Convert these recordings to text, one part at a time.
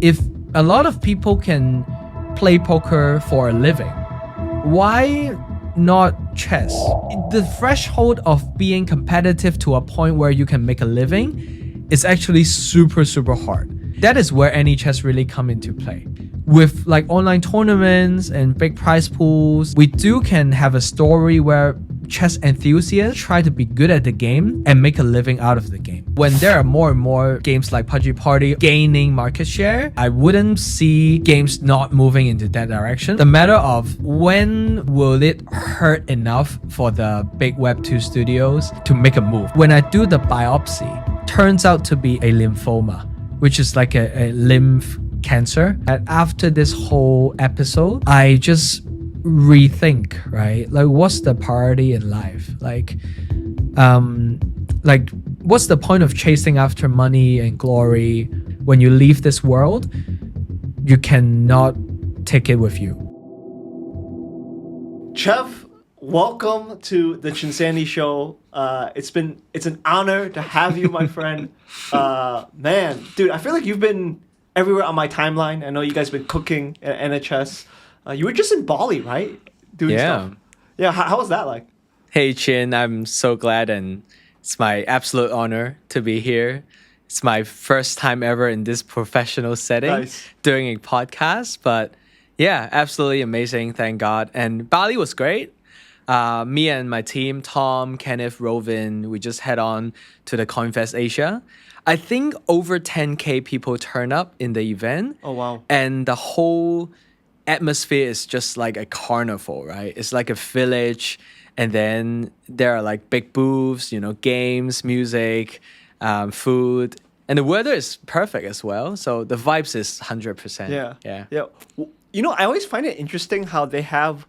if a lot of people can play poker for a living, why not chess? The threshold of being competitive to a point where you can make a living is actually super, super hard. That is where Anichess really come into play. With like online tournaments and big prize pools, we can have a story where chess enthusiasts try to be good at the game and make a living out of the game. When there are more and more games like Pudgy Party gaining market share, I wouldn't see games not moving into that direction. The matter of when will it hurt enough for the big Web2 studios to make a move. When I do the biopsy, turns out to be a lymphoma, which is like a lymph cancer. And after this whole episode, I just rethink, right? Like, what's the priority in life? Like what's the point of chasing after money and glory when you leave this world? You cannot take it with you. Chev, welcome to the Chinsanity show. It's an honor to have you, my friend. Man, dude, I feel like you've been everywhere on my timeline. I know you guys been cooking at Anichess. You were just in Bali, right? Doing stuff. Yeah, how was that like? Hey Chin, I'm so glad, and it's my absolute honor to be here. It's my first time ever in this professional setting doing a podcast, but yeah, absolutely amazing, thank God. And Bali was great. Me and my team, Tom, Kenneth, Rovin, we just head on to the CoinFest Asia. I think over 10K people turn up in the event. Oh, wow. And the whole atmosphere is just like a carnival, right? It's like a village, and then there are like big booths, you know, games, music, food, and the weather is perfect as well. So the vibes is 100%. Yeah. You know, I always find it interesting how they had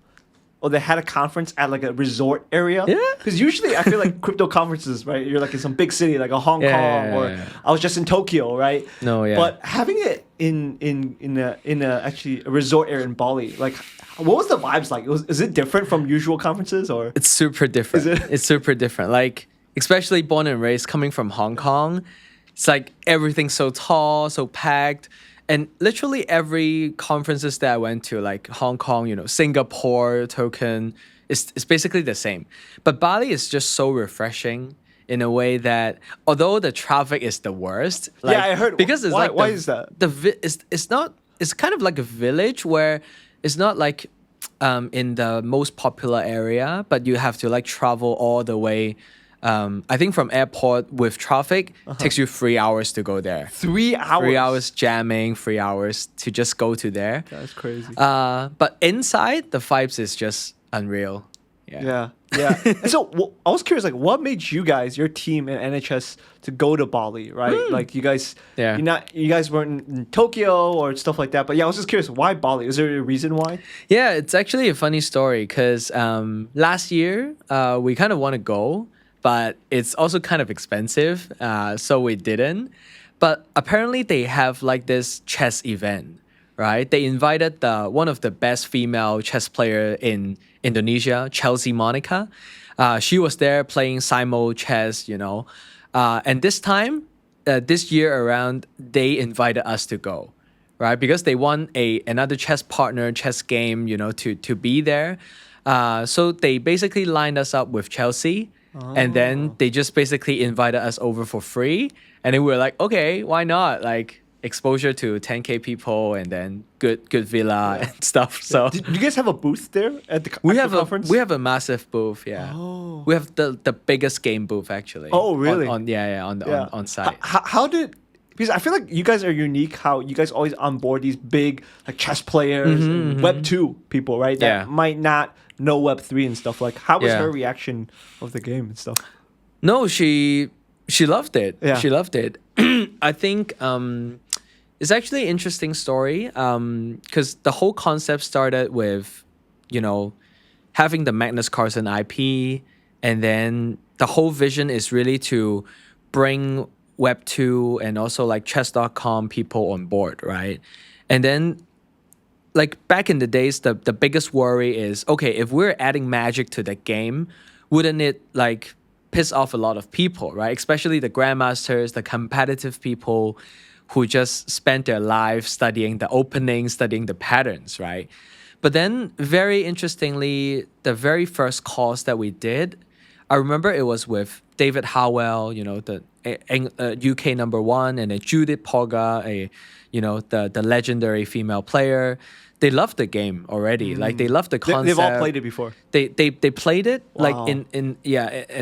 a conference at like a resort area. Yeah. Because usually I feel like crypto conferences, right? You're like in some big city, like a Hong Kong, or I was just in Tokyo, right? But having it in actually a resort area in Bali, like, what was the vibes like? Is it different from usual conferences, or? It's super different. Is it? It's super different. Like, especially born and raised coming from Hong Kong, it's like everything's so tall, so packed. And literally every conferences that I went to, like Hong Kong, you know, Singapore, token, it's basically the same. But Bali is just so refreshing in a way that although the traffic is the worst, like, I heard. because it's why is that? It's kind of like a village where it's not like in the most popular area, but you have to like travel all the way. I think from airport with traffic takes you 3 hours to go there. 3 hours? 3 hours jamming, 3 hours to just go to there. That's crazy. But inside, the vibes is just unreal. Yeah. And so I was curious, like, what made you guys, your team and Anichess, to go to Bali, right? Like, you guys, you guys weren't in Tokyo or stuff like that. But yeah, I was just curious, why Bali? Is there a reason why? Yeah, it's actually a funny story because last year we kind of want to go, but it's also kind of expensive, so we didn't. But apparently they have like this chess event, right? They invited one of the best female chess player in Indonesia, Chelsea Monica. She was there playing Simo chess, you know. And this time, this year around, they invited us to go, right? Because they want another chess partner, chess game, you know, to be there. So they basically lined us up with Chelsea. And then they just basically invited us over for free. And then we were like, okay, why not? Like, exposure to 10K people and then good villa and stuff. So do you guys have a booth there at the conference? We have a massive booth, yeah. Oh. We have the biggest game booth actually. Oh, really? On site. How did... Because I feel like you guys are unique how you guys always onboard these big like chess players and Web2 people, right? That might not know Web3 and stuff. Like, how was her reaction of the game and stuff? No, she loved it. Yeah. She loved it. I think it's actually an interesting story because the whole concept started with, you know, having the Magnus Carlsen IP, and then the whole vision is really to bring Web2 and also like chess.com people on board, right? And then like back in the days, the biggest worry is, okay, if we're adding magic to the game, wouldn't it like piss off a lot of people, right? Especially the grandmasters, the competitive people who just spent their life studying the opening, studying the patterns, right? But then, very interestingly, the very first course that we did, I remember it was with David Howell, the UK number one, and then Judith Poga, the legendary female player. They loved the game already. Like they loved the concept. They've all played it before. They played it like Wow. in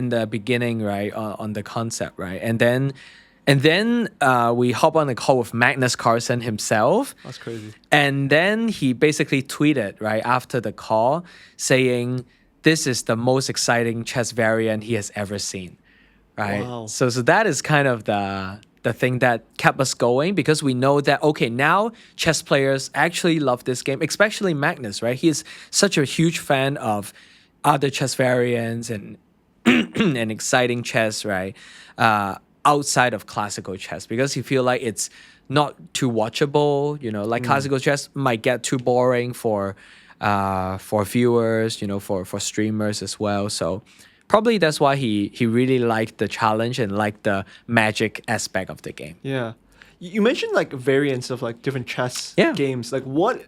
the beginning, right, on the concept, right, and then we hop on a call with Magnus Carlsen himself. That's crazy. And then he basically tweeted right after the call saying, "This is the most exciting chess variant he has ever seen." Right. Wow. So that is kind of the thing that kept us going, because we know that, okay, now chess players actually love this game, especially Magnus, right? He is such a huge fan of other chess variants and and exciting chess, right? Outside of classical chess, because he feel like it's not too watchable, like classical chess might get too boring for viewers, for streamers as well. So probably that's why he really liked the challenge and liked the magic aspect of the game. Yeah. You mentioned like variants of like different chess Yeah. games. Like what?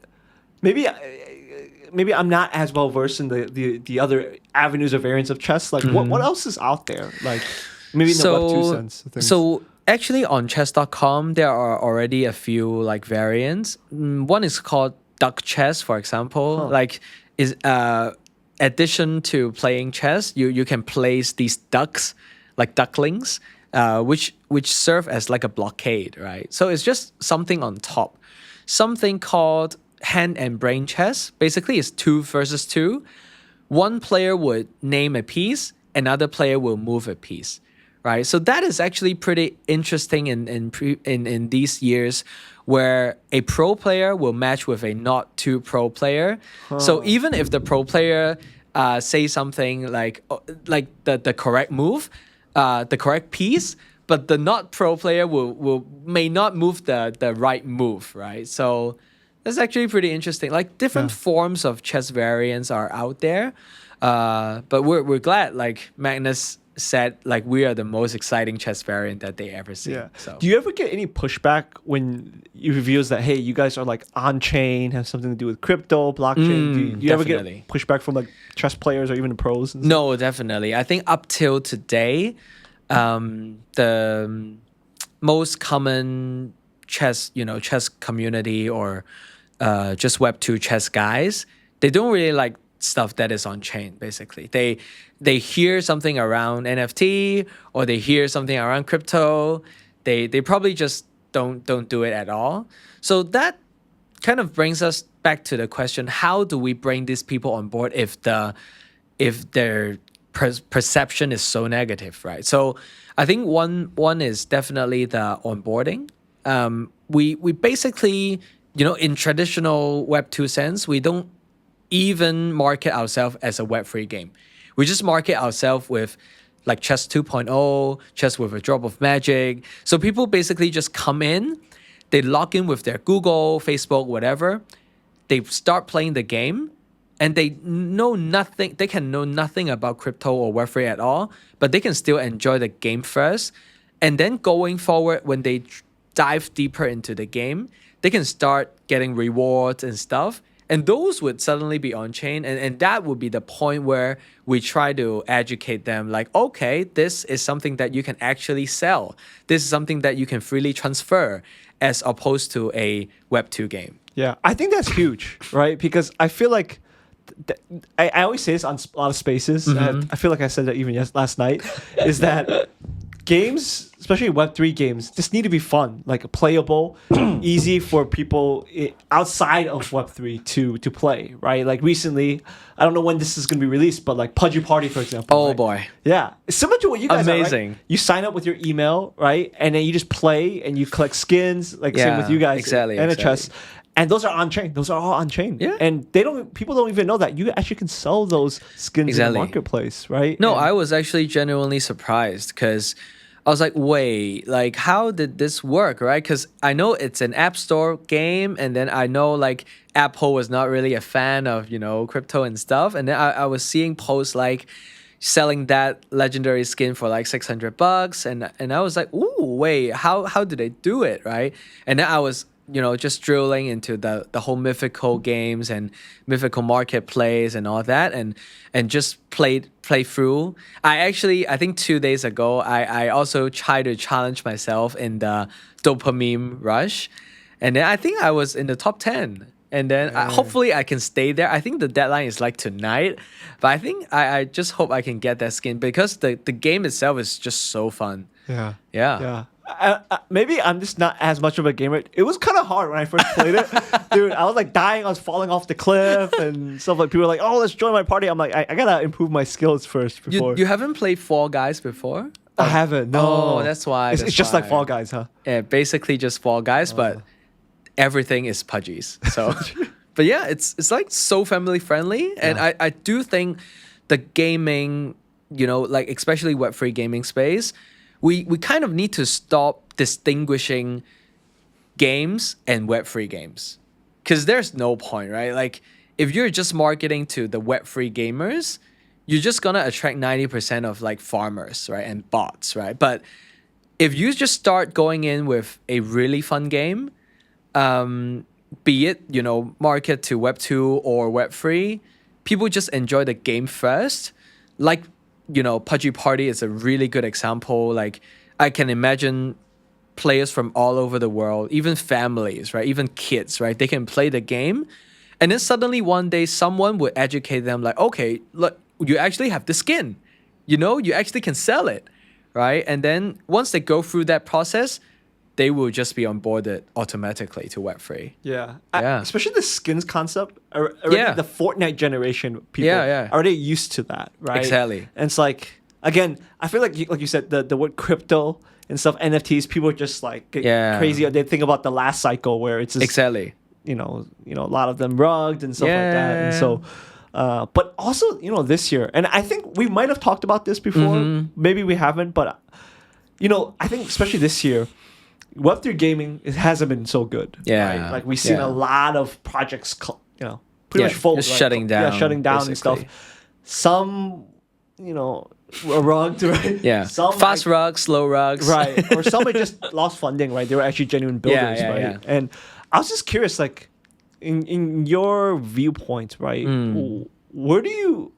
Maybe I'm not as well versed in the other avenues or variants of chess. Like what else is out there? Like maybe in the Web2 sense. Of things. So actually on chess.com there are already a few like variants. One is called duck chess, for example. Like is addition to playing chess, you can place these ducks, like ducklings, which serve as like a blockade, right? So it's just something on top. Something called hand and brain chess. Basically, it's 2 versus 2. One player would name a piece, another player will move a piece, right? So that is actually pretty interesting in these years, where a pro player will match with a not too pro player. So even if the pro player say something like the correct move, the correct piece, but the not pro player may not move the right move, right? So that's actually pretty interesting. Like different forms of chess variants are out there, but we're glad, like Magnus said, like we are the most exciting chess variant that they ever seen. Yeah. So Do you ever get any pushback when he reveals that, hey, you guys are like on chain, have something to do with crypto, blockchain? Do you ever definitely. get pushback from like chess players or even the pros? And no, definitely. I think up till today, the most common chess community or just Web2 chess guys, they don't really like stuff that is on chain. Basically, they hear something around NFT or they hear something around crypto, they probably just don't do it at all. So that kind of brings us back to the question: how do we bring these people on board if their perception is so negative, right? So I think one is definitely the onboarding. We basically, in traditional Web2 sense, we don't even market ourselves as a Web3 game. We just market ourselves with like Chess 2.0, Chess with a drop of magic. So people basically just come in, they log in with their Google, Facebook, whatever. They start playing the game and they know nothing. They can know nothing about crypto or Web3 at all, but they can still enjoy the game first. And then going forward, when they dive deeper into the game, they can start getting rewards and stuff. And those would suddenly be on chain. And that would be the point where we try to educate them like, okay, this is something that you can actually sell. This is something that you can freely transfer as opposed to a Web2 game. Yeah, I think that's huge, right? Because I feel like I always say this on a lot of spaces. And I feel like I said that even last night, is that games, especially Web3 games, just need to be fun, like playable, easy for people outside of Web3 to play, right? Like recently, I don't know when this is going to be released, but like Pudgy Party, for example. Oh right? Boy. Yeah. It's similar to what you guys Amazing. are, right? You sign up with your email, right? And then you just play and you collect skins, like same with you guys. Exactly. Anichess. And those are on chain. Those are all on chain. Yeah. And people don't even know that you actually can sell those skins in the marketplace, right? No, and I was actually genuinely surprised because I was like, wait, like how did this work, right? Because I know it's an app store game, and then I know like Apple was not really a fan of, crypto and stuff. And then I was seeing posts like, selling that legendary skin for like $600, and I was like, ooh, wait, how did they do it, right? And then I was just drilling into the whole mythical games and mythical marketplace and all that, and just play through. I think 2 days ago I also tried to challenge myself in the dopamine rush, and then I think I was in the top 10. And then hopefully I can stay there. I think the deadline is like tonight. But I think I just hope I can get that skin because the game itself is just so fun. Yeah. Yeah. Maybe I'm just not as much of a gamer. It was kind of hard when I first played it. Dude, I was like dying. I was falling off the cliff and stuff. Like people were like, oh, let's join my party. I'm like, I gotta improve my skills first before. You haven't played Fall Guys before? I haven't. No. Oh, that's why. It's just like Fall Guys, huh? Yeah, basically just Fall Guys, but everything is Pudgies. So, but yeah, it's like so family friendly, and I do think the gaming, like especially Web3 gaming space, we kind of need to stop distinguishing games and Web3 games, because there's no point, right? Like if you're just marketing to the Web3 gamers, you're just gonna attract 90% of like farmers, right, and bots, right? But if you just start going in with a really fun game, be it, market to Web2 or Web3, people just enjoy the game first. Like, Pudgy Party is a really good example. Like, I can imagine players from all over the world, even families, right? Even kids, right? They can play the game. And then suddenly one day someone would educate them like, okay, look, you actually have the skin. You actually can sell it, right? And then once they go through that process, they will just be onboarded automatically to Web3. Yeah. Yeah. Especially the skins concept. Already the Fortnite generation people are already used to that, right? Exactly. And it's like, again, I feel like you said, the word crypto and stuff, NFTs, people just like get crazy. They think about the last cycle where it's just, exactly. a lot of them rugged and stuff like that. And so, but also, this year, and I think we might have talked about this before. Maybe we haven't, but, I think especially this year, Web3 gaming, it hasn't been so good. Yeah. Right? Like we've seen a lot of projects, pretty much fold. Just right? shutting down. Yeah, shutting down basically. and stuff. Some, were rugged, right? Yeah. Some fast rugs, slow rugs. Right. Or some had just lost funding, right? They were actually genuine builders, right? Yeah. And I was just curious, like, in your viewpoint, right? Where do you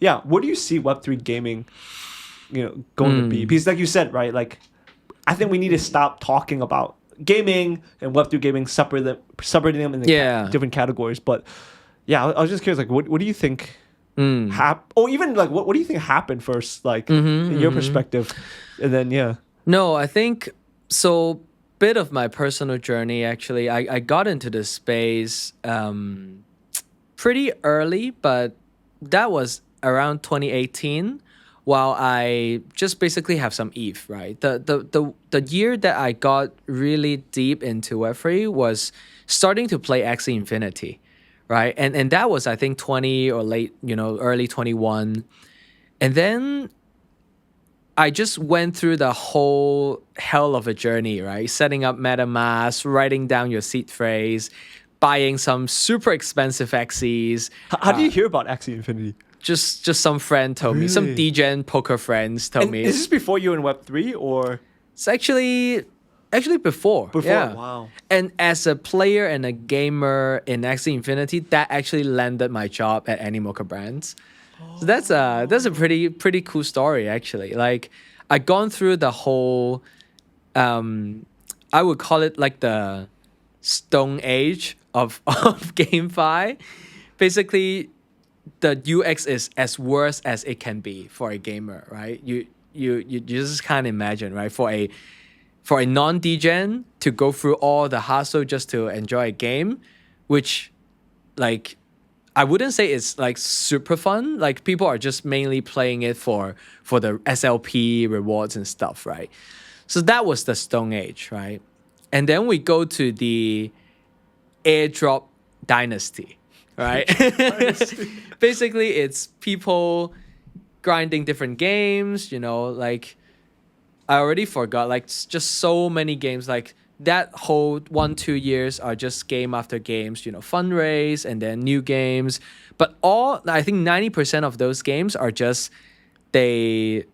see Web3 gaming, going to be? Because like you said, right, like, I think we need to stop talking about gaming and Web3 gaming, separating them into different categories. But yeah, I was just curious, like, what do you think or even like what do you think happened first, like in your perspective? And then No, I think so. Bit of my personal journey, actually, I got into the space pretty early, but that was around 2018. While I just basically have some ETH, right? The year that I got really deep into Web3 was starting to play Axie Infinity, right? And that was, I think, 20 or early 21. And then I just went through the whole hell of a journey, right? Setting up MetaMask, writing down your seed phrase, buying some super expensive Axies. How do you hear about Axie Infinity? Just some friend told me. Some DGen poker friends told me. Is this before you were in Web3 or? It's actually before. Yeah. Wow. And as a player and a gamer in Axie Infinity, that actually landed my job at Animoca Brands. So that's a pretty cool story, actually. Like, I gone through the whole, I would call it like the Stone Age of GameFi. Basically, the UX is as worse as it can be for a gamer, right? You just can't imagine, right? For a non-degen to go through all the hassle just to enjoy a game, which, like, I wouldn't say it's like super fun. Like, people are just mainly playing it for the SLP rewards and stuff, right? So that was the Stone Age, right? And then we go to the Airdrop dynasty, right? Basically, it's people grinding different games, like, I already forgot, like, just so many games, like, that whole 1-2 years are just game after games, fundraise and then new games. But I think 90% of those games are just they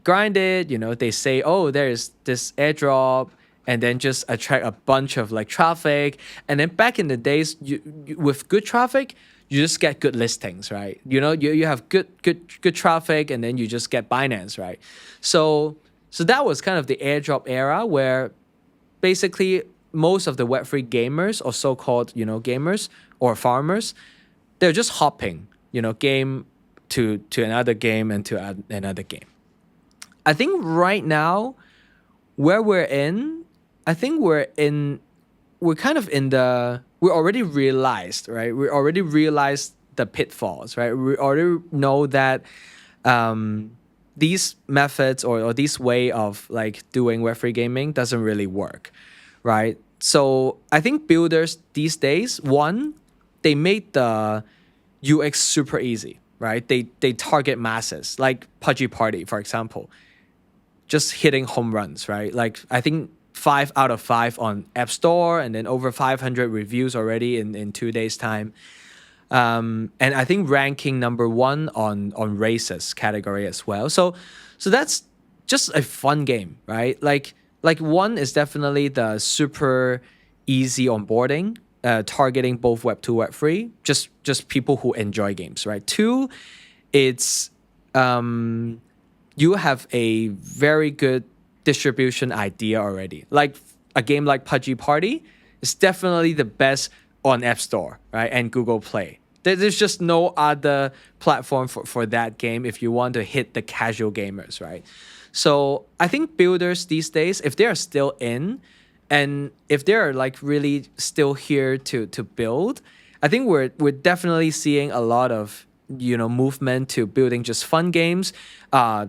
grind it, they say, oh, there's this airdrop, and then just attract a bunch of like traffic. And then back in the days, you with good traffic, you just get good listings, right? You have good traffic, and then you just get Binance, right? So that was kind of the airdrop era, where basically most of the Web3 gamers, or so-called, gamers or farmers, they're just hopping, game to another game and to another game. I think right now, where we're in, we're kind of in we already realized, right? We already realized the pitfalls, right? We already know that these methods or this way of like doing Web3 gaming doesn't really work, right? So I think builders these days, one, they made the UX super easy, right? They target masses, like Pudgy Party, for example, just hitting home runs, right? Like I think 5 out of 5 on App Store, and then over 500 reviews already in 2 days' time. And I think ranking number 1 on races category as well. So that's just a fun game, right? Like 1 is definitely the super easy onboarding, targeting both Web 2, Web 3, just people who enjoy games, right? 2, it's you have a very good distribution idea already. Like a game like Pudgy Party is definitely the best on App Store, right? And Google Play. There's just no other platform for that game if you want to hit the casual gamers, right? So I think builders these days, if they're still in, and if they're like really still here to build, I think we're definitely seeing a lot of movement to building just fun games,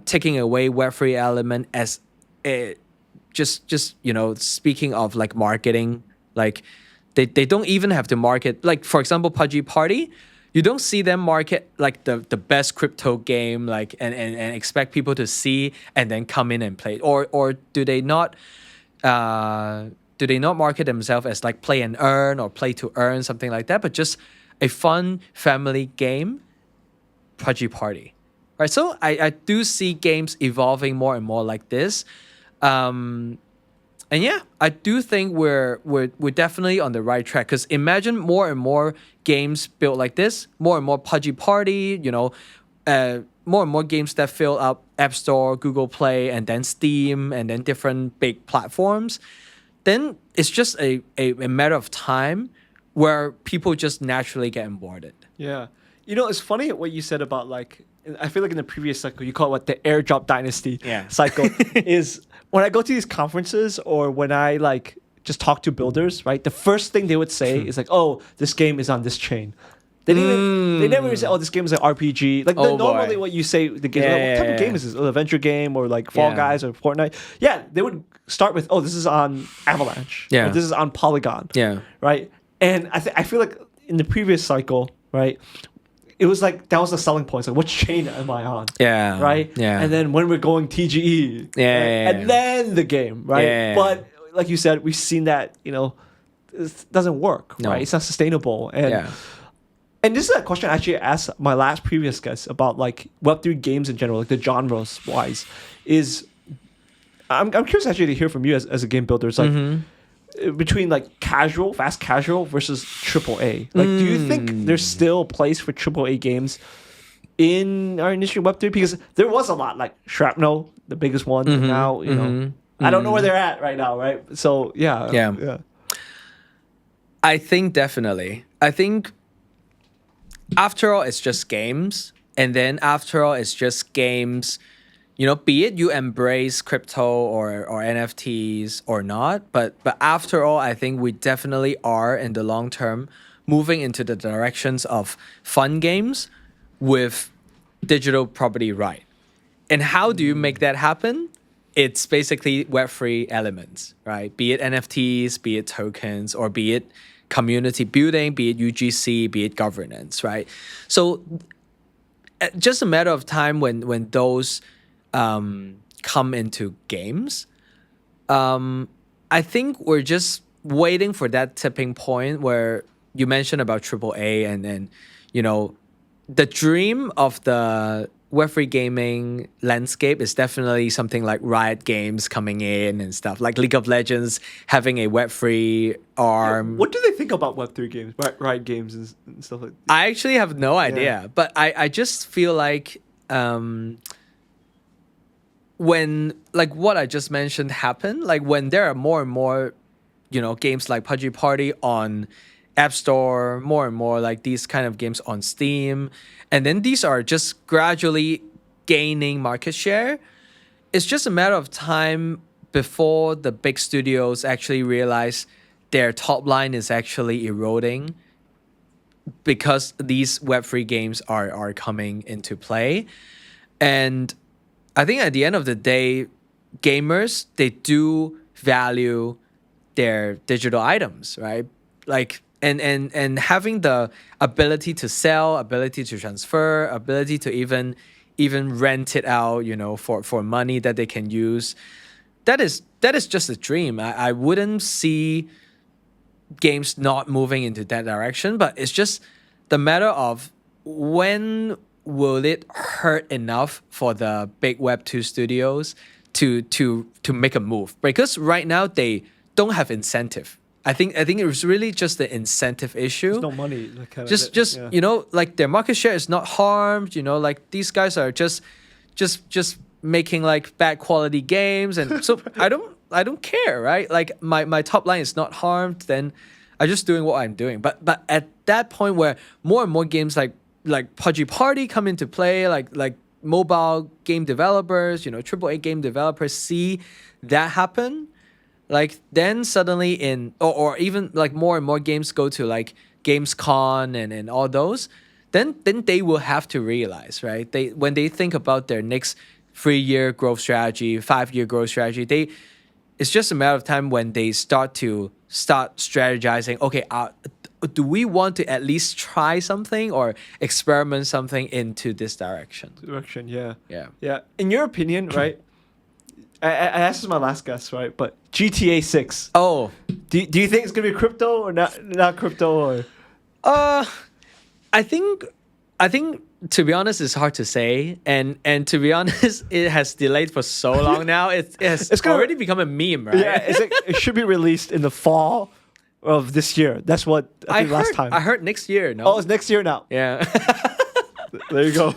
taking away Web3 element as just speaking of like marketing, like they don't even have to market. Like for example, Pudgy Party, you don't see them market like the best crypto game, like and expect people to see and then come in and play, or do they not market themselves as like play and earn or play to earn, something like that, but just a fun family game, Pudgy Party, right? So I do see games evolving more and more like this. And yeah, I do think we're definitely on the right track, because imagine more and more games built like this, more and more Pudgy Party, more and more games that fill up App Store, Google Play, and then Steam, and then different big platforms. Then it's just a matter of time where people just naturally get onboarded. Yeah. It's funny what you said about like, I feel like in the previous cycle, you call it what, the airdrop dynasty cycle is when I go to these conferences or when I like just talk to builders, right? The first thing they would say is like, oh, this game is on this chain. They never even say, oh, this game is an RPG. Like normally what you say, the game, what type of game is this? An adventure game or like Fall Guys or Fortnite? Yeah, they would start with, oh, this is on Avalanche. Yeah. Or this is on Polygon. Yeah. Right? And I feel like in the previous cycle, right, it was like that was the selling point. It's like, what chain am I on? Yeah. Right? Yeah. And then when we're going TGE. Yeah. Right? And then the game, right? Yeah. But like you said, we've seen that, it doesn't work, right? It's not sustainable. And this is a question I actually asked my last previous guest about like Web3 games in general, like the genres wise. I'm curious actually to hear from you as a game builder. It's like between like fast casual versus AAA. Like, do you think there's still a place for AAA games in our industry Web3? Because there was a lot, like Shrapnel, the biggest one. And now, I don't know where they're at right now, right? So yeah. I think definitely. I think after all, it's just games, and then after all, it's just games. Be it you embrace crypto or NFTs or not, but after all, I think we definitely are in the long term moving into the directions of fun games with digital property right. And how do you make that happen? It's basically Web3 elements, right? Be it NFTs, be it tokens, or be it community building, be it UGC, be it governance, right? So just a matter of time when those come into games. I think we're just waiting for that tipping point where you mentioned about AAA and then, the dream of the Web3 gaming landscape is definitely something like Riot Games coming in and stuff, like League of Legends having a Web3 arm. What do they think about Web3 games, Riot Games and stuff like that? I actually have no idea, but I just feel like when like what I just mentioned happened, like when there are more and more, games like Pudgy Party on App Store, more and more like these kind of games on Steam, and then these are just gradually gaining market share. It's just a matter of time before the big studios actually realize their top line is actually eroding because these Web3 games are coming into play. And I think at the end of the day, gamers, they do value their digital items, right? Like, and having the ability to sell, ability to transfer, ability to even rent it out, for money that they can use. That is just a dream. I wouldn't see games not moving into that direction, but it's just the matter of when will it hurt enough for the big Web2 studios to make a move? Because right now they don't have incentive. I think it was really just the incentive issue. There's no money. Like their market share is not harmed. Like these guys are just making like bad quality games, and so I don't care, right? Like my top line is not harmed. Then I'm just doing what I'm doing. But at that point where more and more games like Pudgy Party come into play, like mobile game developers, AAA game developers see that happen. Like then suddenly or even like more and more games go to like Gamescom and all those, then they will have to realize, right? When they think about their next 3-year growth strategy, 5-year growth strategy, it's just a matter of time when they start strategizing. Okay, do we want to at least try something or experiment something into this direction? Yeah. In your opinion, right? I asked this my last guess, right? But GTA 6. Oh, do you think it's gonna be crypto or not crypto or? I think to be honest, it's hard to say, and to be honest, it has delayed for so long now. It's already become a meme, right? Yeah, it should be released in the fall of this year. That's what I think last time. I heard next year. No, oh, it's next year now. Yeah. There you go.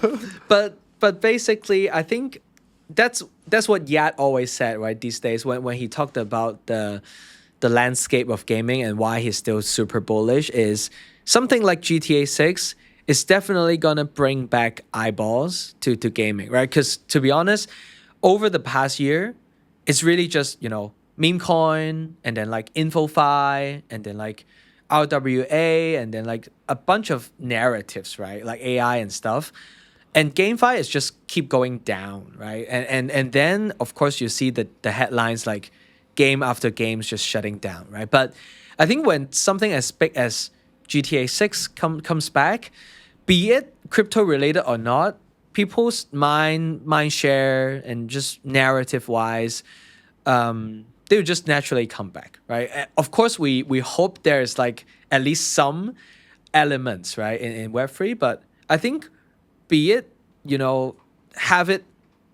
But basically, I think that's what Yat always said, right? These days when he talked about the landscape of gaming and why he's still super bullish is something like GTA 6 is definitely gonna bring back eyeballs to gaming, right? Because to be honest, over the past year, it's really just meme coin and then like InfoFi and then like RWA and then like a bunch of narratives, right? Like AI and stuff. And GameFi is just keep going down, right? And then of course you see the headlines like game after game's just shutting down, right? But I think when something as big as GTA 6 comes back, be it crypto related or not, people's mind share and just narrative wise, they would just naturally come back, right? Of course, we hope there's like at least some elements, right, in Web3, but I think be it, have it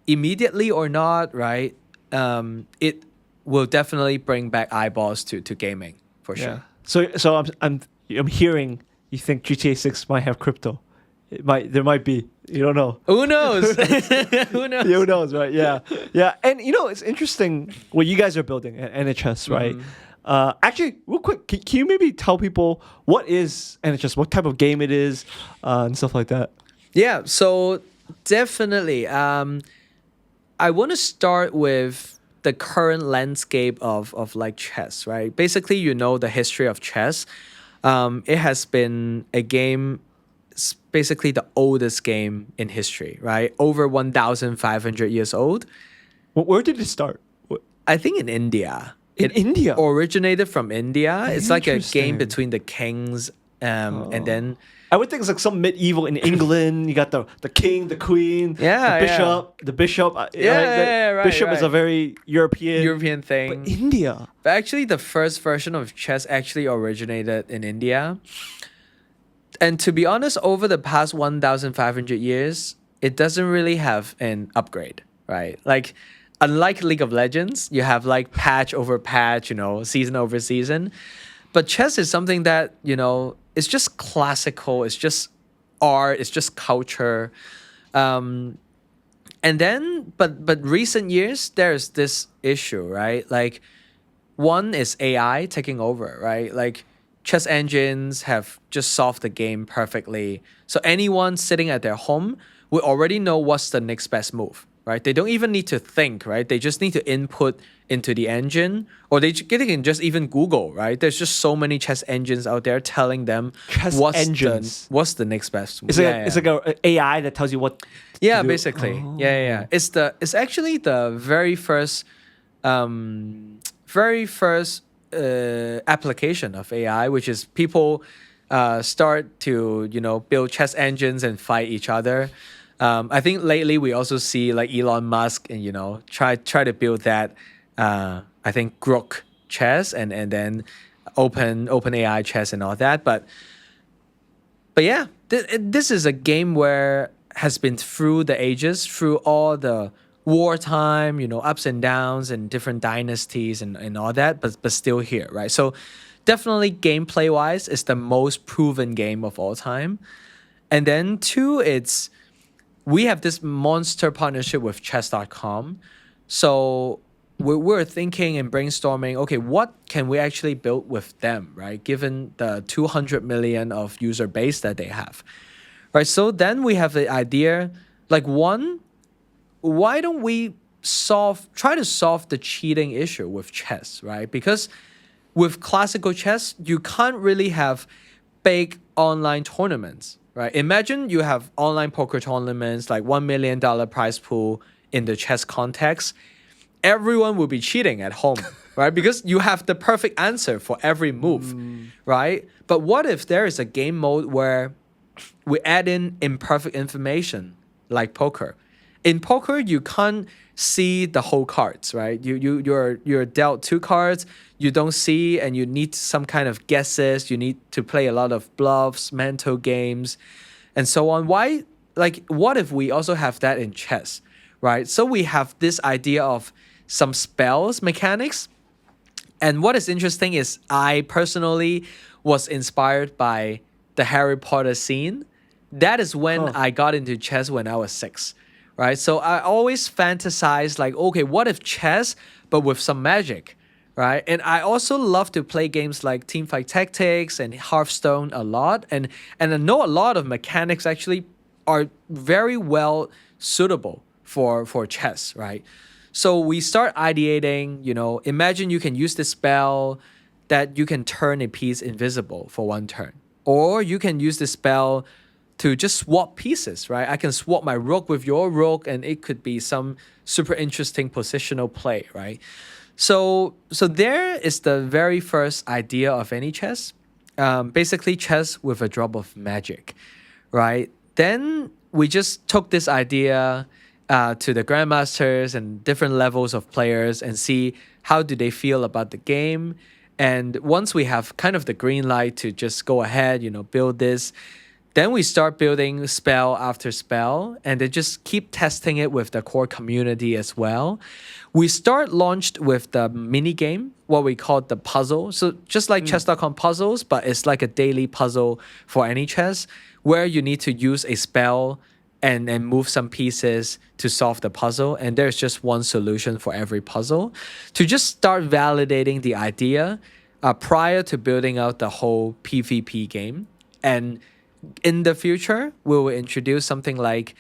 immediately or not, right, it will definitely bring back eyeballs to gaming for sure. So I'm hearing you think GTA 6 might have crypto. There might be. You don't know. Who knows? Who knows? Who knows, right? Yeah. Yeah. And it's interesting what you guys are building at Anichess, right? Actually, real quick, can you maybe tell people what is Anichess, what type of game it is, and stuff like that? Yeah, so definitely. I want to start with the current landscape of like chess, right? Basically, the history of chess. It has been a game, basically the oldest game in history, right? Over 1,500 years old. Where did it start? I think in India. India? Originated from India. It's like a game between the kings and then... I would think it's like some medieval in England. You got the king, the queen, the bishop. The bishop. Right? Bishop is a very European thing. But India. But actually, the first version of chess actually originated in India. And to be honest, over the past 1,500 years, it doesn't really have an upgrade, right? Like, unlike League of Legends, you have like patch over patch, season over season. But chess is something that, it's just classical, it's just art, it's just culture. And then, but recent years, there's this issue, right? Like, one is AI taking over, right? Like, chess engines have just solved the game perfectly. So anyone sitting at their home will already know what's the next best move, right? They don't even need to think, right? They just need to input into the engine, or they can just even Google, right? There's just so many chess engines out there telling them what's the next best move. It's like a AI that tells you what. Yeah, to do. basically. Oh. Yeah. It's actually the very first application of AI, which is people start to build chess engines and fight each other. I think lately we also see like Elon Musk and try to build that. I think Grok chess and then open AI chess and all that. But yeah, this is a game where has been through the ages, through all the wartime, ups and downs and different dynasties and all that, but still here, right? So definitely gameplay wise, it's the most proven game of all time. And then two, we have this monster partnership with chess.com. So we're thinking and brainstorming, okay, what can we actually build with them, right? Given the 200 million of user base that they have, right? So then we have the idea, like, one, why don't we try to solve the cheating issue with chess, right? Because with classical chess, you can't really have big online tournaments, right? Imagine you have online poker tournaments, like $1 million prize pool in the chess context. Everyone will be cheating at home, right? Because you have the perfect answer for every move, right? But what if there is a game mode where we add in imperfect information like poker? In poker, you can't see the whole cards, right? You're dealt 2 cards, you don't see, and you need some kind of guesses. You need to play a lot of bluffs, mental games, and so on. What if we also have that in chess, right? So we have this idea of some spells mechanics. And what is interesting is I personally was inspired by the Harry Potter scene. That is when I got into chess when I was 6. Right, so I always fantasize like, okay, what if chess, but with some magic, right? And I also love to play games like Teamfight Tactics and Hearthstone a lot, and I know a lot of mechanics actually are very well suitable for chess, right? So we start ideating, imagine you can use this spell that you can turn a piece invisible for 1 turn, or you can use this spell to just swap pieces, right? I can swap my rook with your rook, and it could be some super interesting positional play, right? So there is the very first idea of any chess. Basically, chess with a drop of magic, right? Then we just took this idea to the grandmasters and different levels of players and see how do they feel about the game. And once we have kind of the green light to just go ahead, build this, then we start building spell after spell, and then just keep testing it with the core community as well. We launched with the mini game, what we call the puzzle. So just like chess.com puzzles, but it's like a daily puzzle for Anichess, where you need to use a spell and move some pieces to solve the puzzle. And there's just one solution for every puzzle to just start validating the idea prior to building out the whole PvP game. And in the future, we will introduce something like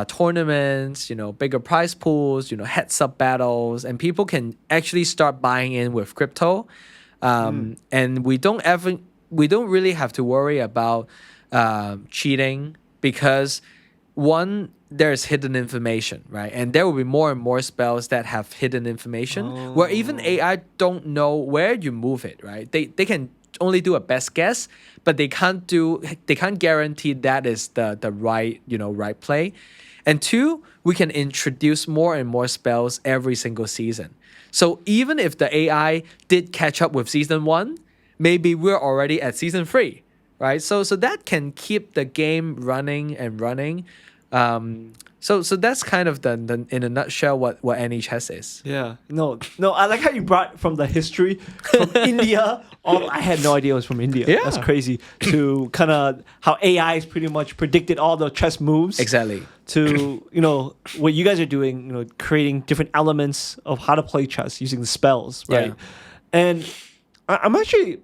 tournaments, bigger prize pools, heads-up battles, and people can actually start buying in with crypto. And we don't really have to worry about cheating because, one, there's hidden information, right? And there will be more and more spells that have hidden information where even AI don't know where you move it, right? They can only do a best guess, but they can't guarantee that is the right play. And 2, we can introduce more and more spells every single season. So even if the AI did catch up with season 1, maybe we're already at season 3, right? So that can keep the game running and running So that's kind of the in a nutshell what Anichess is. Yeah. No. I like how you brought from the history from India. I had no idea it was from India. Yeah. That's crazy. To kind of how AI has pretty much predicted all the chess moves. Exactly. To what you guys are doing. Creating different elements of how to play chess using the spells, right? Yeah. And I'm actually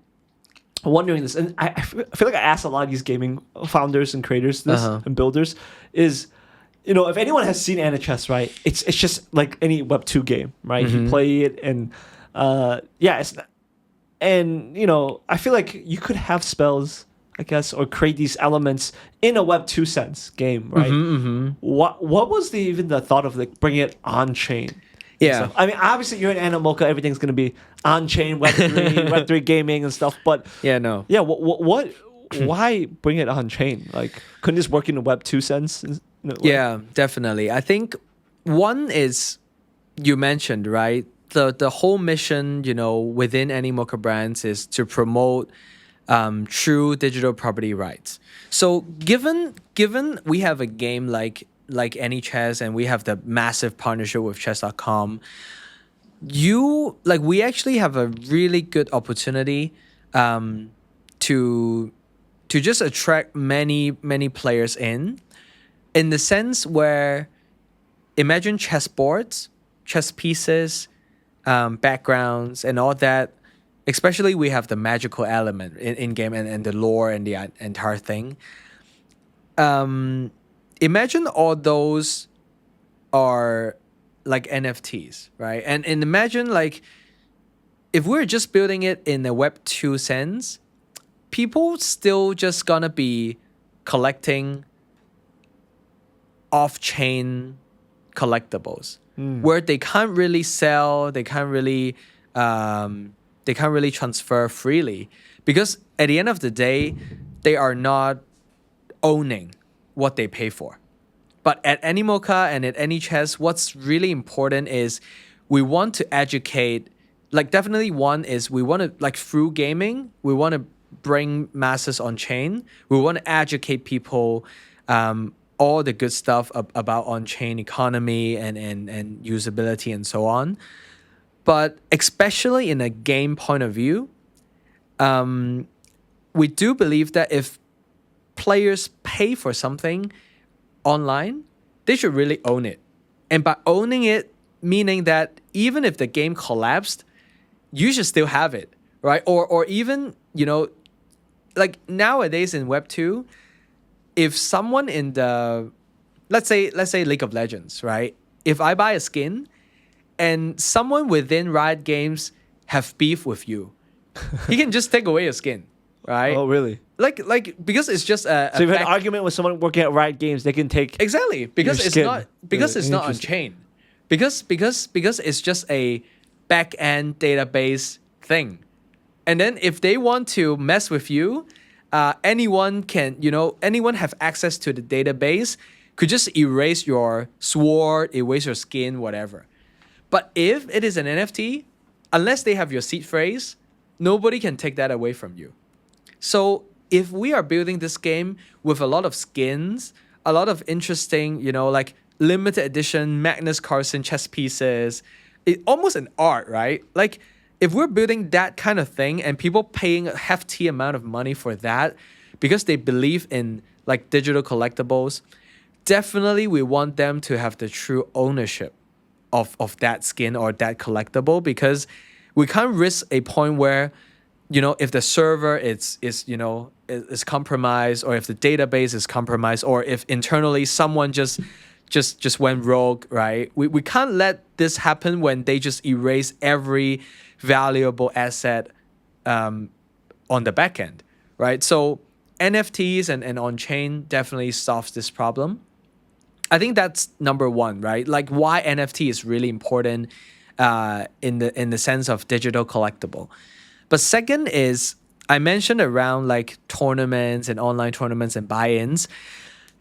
wondering this, and I feel like I asked a lot of these gaming founders and creators this and builders is. If anyone has seen Anichess, right, it's just like any Web2 game, right? You play it, and it's not, and I feel like you could have spells, I guess, or create these elements in a Web2 sense game, right? What was even the thought of like bringing it on chain? Yeah, I mean, obviously you're in Animoca, everything's gonna be on chain Web3, Web3 gaming and stuff, but what? Why bring it on chain? Like, couldn't this work in a Web2 sense? Yeah, definitely. I think one is you mentioned, right? The whole mission, within Animoca Brands is to promote true digital property rights. So given we have a game like Anichess and we have the massive partnership with chess.com, we actually have a really good opportunity to just attract many players in the sense where imagine chessboards, chess pieces, backgrounds, and all that. Especially we have the magical element in game and the lore and the entire thing. Imagine all those are like NFTs, right? And imagine like if we're just building it in a Web2 sense, people still just gonna be collecting off-chain collectibles where they can't really sell, they can't really transfer freely, because at the end of the day, they are not owning what they pay for. But at Animoca and at Anichess, what's really important is we want to educate. Like, definitely one is we want to, like, through gaming, we want to bring masses on chain. We want to educate people all the good stuff about on-chain economy and usability and so on. But especially in a game point of view, we do believe that if players pay for something online, they should really own it. And by owning it, meaning that even if the game collapsed, you should still have it, right? Or even, like nowadays in Web2, if someone in the, let's say League of Legends, right? If I buy a skin and someone within Riot Games have beef with you, he can just take away your skin, right? Oh, really? Like because it's just a. So if you had an argument with someone working at Riot Games, they can take exactly because it's skin. it's not on chain, because it's just a back end database thing, and then if they want to mess with you. Anyone have access to the database, could just erase your sword, erase your skin, whatever. But if it is an NFT, unless they have your seed phrase, nobody can take that away from you. So if we are building this game with a lot of skins, a lot of interesting, like limited edition Magnus Carlsen chess pieces, almost an art, right? Like, if we're building that kind of thing and people paying a hefty amount of money for that because they believe in like digital collectibles, definitely we want them to have the true ownership of that skin or that collectible, because we can't risk a point where, if the server is compromised, or if the database is compromised, or if internally someone just went rogue, right? We can't let this happen when they just erase every valuable asset on the back end, right? So NFTs and on-chain definitely solves this problem. I think that's number one, right? Like, why NFT is really important in the sense of digital collectible. But second is, I mentioned around like tournaments and online tournaments and buy-ins.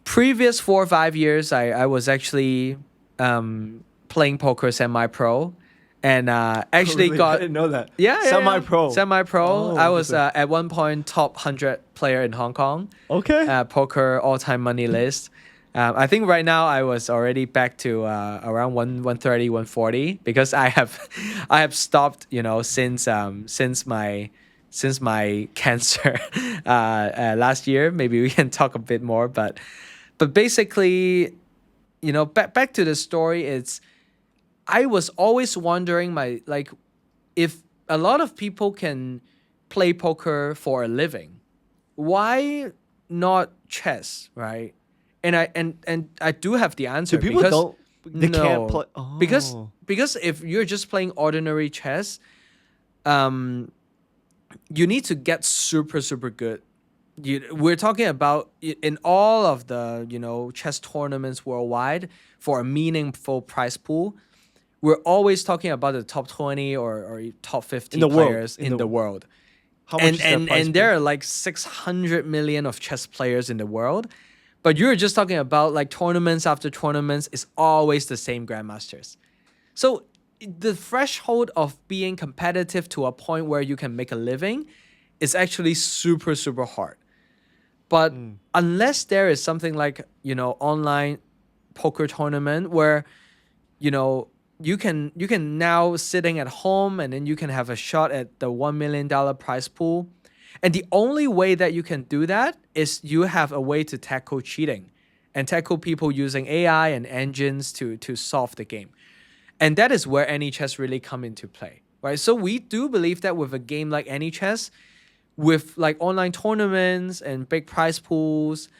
Previous 4 or 5 years, I was actually playing poker semi-pro. And actually I got... didn't know that. Yeah. Semi-pro. Semi-pro. Oh, I was at one point top 100 player in Hong Kong. Okay. Poker all-time money list. I think right now I was already back to around 130, 140 because I have stopped, since my cancer last year. Maybe we can talk a bit more, but basically, back to the story. I was always wondering if a lot of people can play poker for a living, why not chess, right? And I do have the answer. So people because don't. They can't play. Because if you're just playing ordinary chess, you need to get super super good. We're talking about in all of the chess tournaments worldwide for a meaningful prize pool. We're always talking about the top 20 or top 50 players in the world. How much is their prize and there are like 600 million of chess players in the world. But you're just talking about like tournaments after tournaments is always the same grandmasters. So the threshold of being competitive to a point where you can make a living is actually super, super hard. But unless there is something like, online poker tournament where, you can now sitting at home and then you can have a shot at the $1 million prize pool. And the only way that you can do that is you have a way to tackle cheating and tackle people using AI and engines to solve the game. And that is where Anichess really come into play, right? So we do believe that with a game like Anichess, with like online tournaments and big prize pools,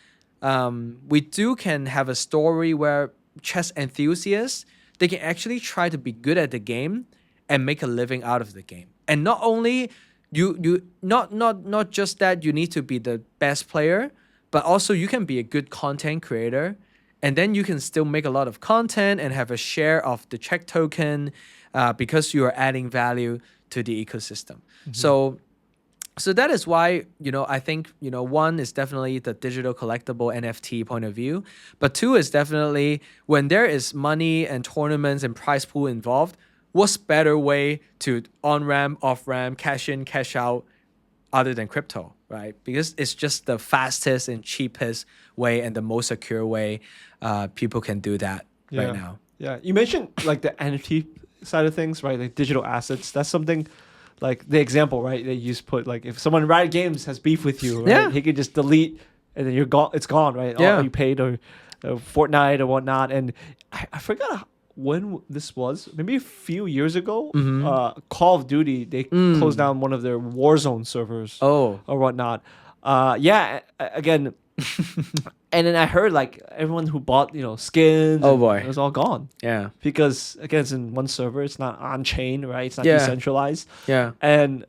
we can have a story where chess enthusiasts, they can actually try to be good at the game and make a living out of the game. And not only not just that you need to be the best player, but also you can be a good content creator, and then you can still make a lot of content and have a share of the check token because you are adding value to the ecosystem. So that is why, I think, one is definitely the digital collectible NFT point of view. But two is definitely when there is money and tournaments and prize pool involved, what's better way to on-ramp, off-ramp, cash in, cash out other than crypto, right? Because it's just the fastest and cheapest way and the most secure way people can do that right now. Yeah, you mentioned like the NFT side of things, right? Like digital assets. That's something like the example, right? That you just put like if someone in Riot Games has beef with you, right? He could just delete and then you're gone. It's gone, right? All you paid or Fortnite or whatnot. And I forgot when this was. Maybe a few years ago. Call of Duty, they closed down one of their Warzone servers. Or whatnot. Again. And then I heard like everyone who bought skins, it was all gone. Yeah, because again it's in one server, it's not on chain, right? It's not decentralized. Yeah, and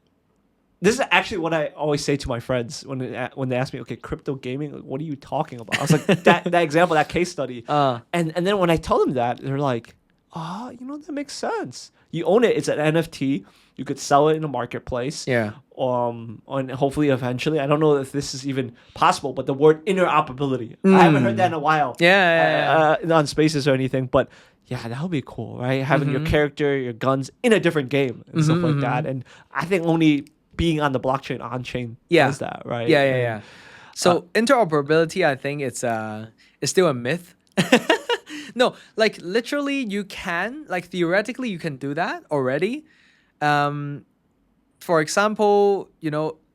this is actually what I always say to my friends when they ask me, okay, crypto gaming, like, what are you talking about? I was like that example, that case study, and then when I tell them that, they're like, that makes sense. You own it. It's an NFT. You could sell it in a marketplace. Yeah. And hopefully eventually, I don't know if this is even possible, but the word interoperability, I haven't heard that in a while. On Spaces or anything, but yeah, that would be cool, right? Having your character, your guns in a different game and stuff like that. And I think only being on the blockchain, on chain, does that, right? Yeah. So interoperability, I think it's still a myth. No, like literally you can, like theoretically you can do that already. For example,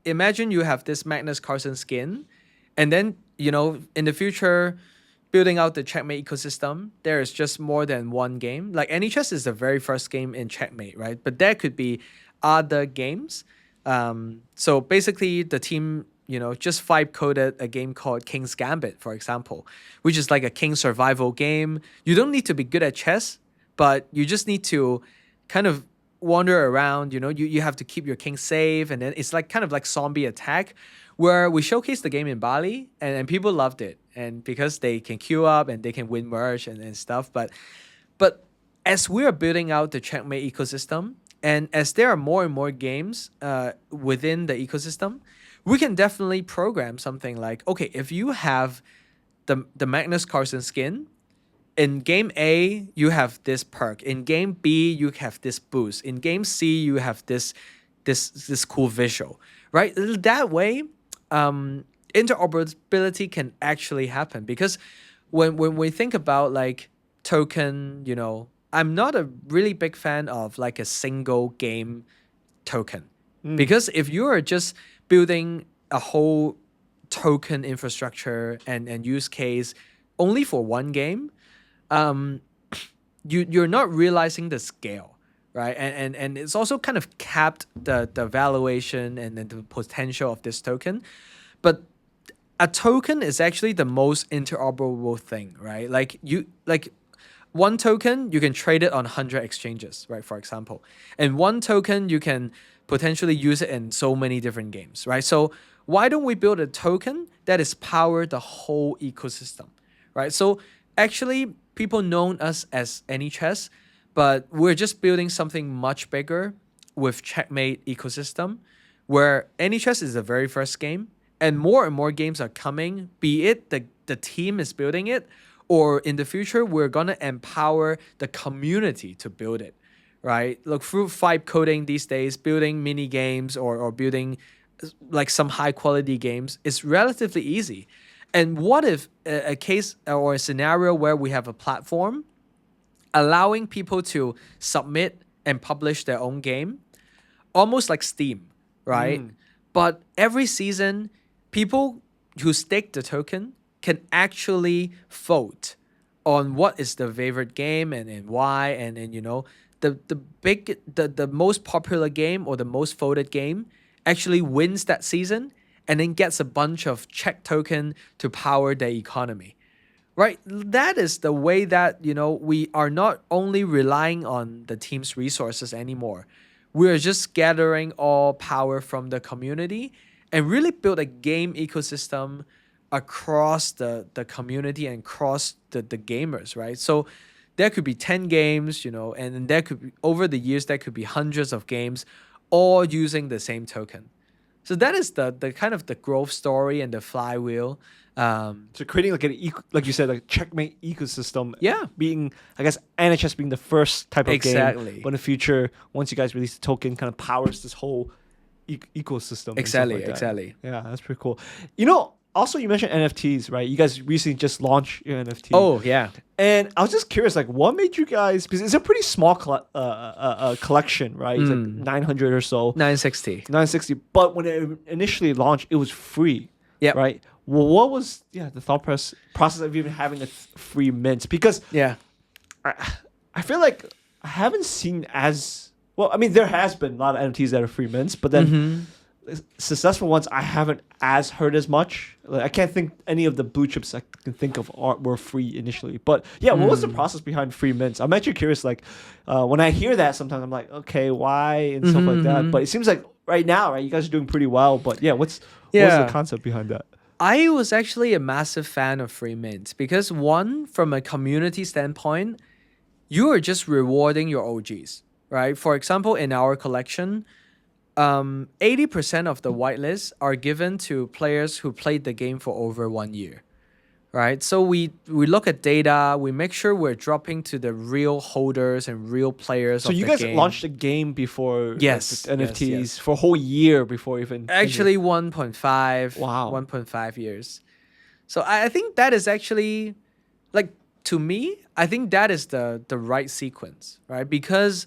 imagine you have this Magnus Carlsen skin, and then, in the future, building out the checkmate ecosystem, there is just more than one game. Like Anichess is the very first game in checkmate, right? But there could be other games. So basically the team, just vibe coded a game called King's Gambit, for example, which is like a king survival game. You don't need to be good at chess, but you just need to kind of wander around, you have to keep your king safe, and then it's like kind of like zombie attack, where we showcased the game in Bali and people loved it, and because they can queue up and they can win merch and stuff. But as we are building out the checkmate ecosystem, and as there are more and more games within the ecosystem, we can definitely program something like, okay, if you have the Magnus Carlsen skin, in game A, you have this perk. In game B, you have this boost. In game C, you have this cool visual, right? That way, interoperability can actually happen, because when we think about like token, you know, I'm not a really big fan of like a single game token. Because if you are just building a whole token infrastructure and use case only for one game, you're not realizing the scale, right? And it's also kind of capped the valuation and the potential of this token. But a token is actually the most interoperable thing, right? Like one token, you can trade it on 100 exchanges, right? For example. And one token, you can potentially use it in so many different games, right? So why don't we build a token that is power the whole ecosystem, right? So actually, people know us as Anichess, but we're just building something much bigger with Checkmate ecosystem, where Anichess is the very first game, and more games are coming, be it the team is building it, or in the future, we're going to empower the community to build it, right? Look, through vibe coding these days, building mini games or building like some high quality games is relatively easy. And what if a case or a scenario where we have a platform allowing people to submit and publish their own game, almost like Steam, right? But every season, people who stake the token can actually vote on what is the favorite game and why, and you know, the most popular game or the most voted game actually wins that season and then gets a bunch of check token to power the economy, right? That is the way that, you know, we are not only relying on the team's resources anymore. We're just gathering all power from the community and really build a game ecosystem across the community and across the gamers, right? So there could be 10 games, you know, and there could be, over the years, there could be hundreds of games all using the same token. So that is the kind of the growth story and the flywheel. So creating like like you said, like checkmate ecosystem. Yeah. Being, I guess, Anichess being the first type of Exactly. game. But in the future, once you guys release the token, kind of powers this whole ecosystem. and stuff like that. Exactly. Yeah, that's pretty cool. You know, also you mentioned NFTs, right? You guys recently just launched your NFT. Oh, yeah. And I was just curious, like, what made you guys? Because it's a pretty small collection, right? It's like 900 or so. 960. 960. But when it initially launched, it was free. Yep. Right. Well, what was the thought process of even having a free mint? Because Yeah. I feel like I haven't seen as well. I mean, there has been a lot of NFTs that are free mints, but then successful ones I haven't as heard as much. Like, I can't think any of the blue chips I can think of were free initially. But yeah, what was the process behind free mints? I'm actually curious. Like, when I hear that, sometimes I'm like, okay, why and stuff like that. But it seems like right now, right, you guys are doing pretty well. But yeah, what's the concept behind that? I was actually a massive fan of free mint because one, from a community standpoint, you are just rewarding your OGs, right? For example, in our collection, 80% of the whitelists are given to players who played the game for over 1 year, right? So we look at data, we make sure we're dropping to the real holders and real players. So of you the guys game. launched the game before Yes, like, the NFTs yes. for a whole year before even Actually 1.5. Wow. 1.5 years. So I think that is actually, like, to me, I think that is the right sequence, right? Because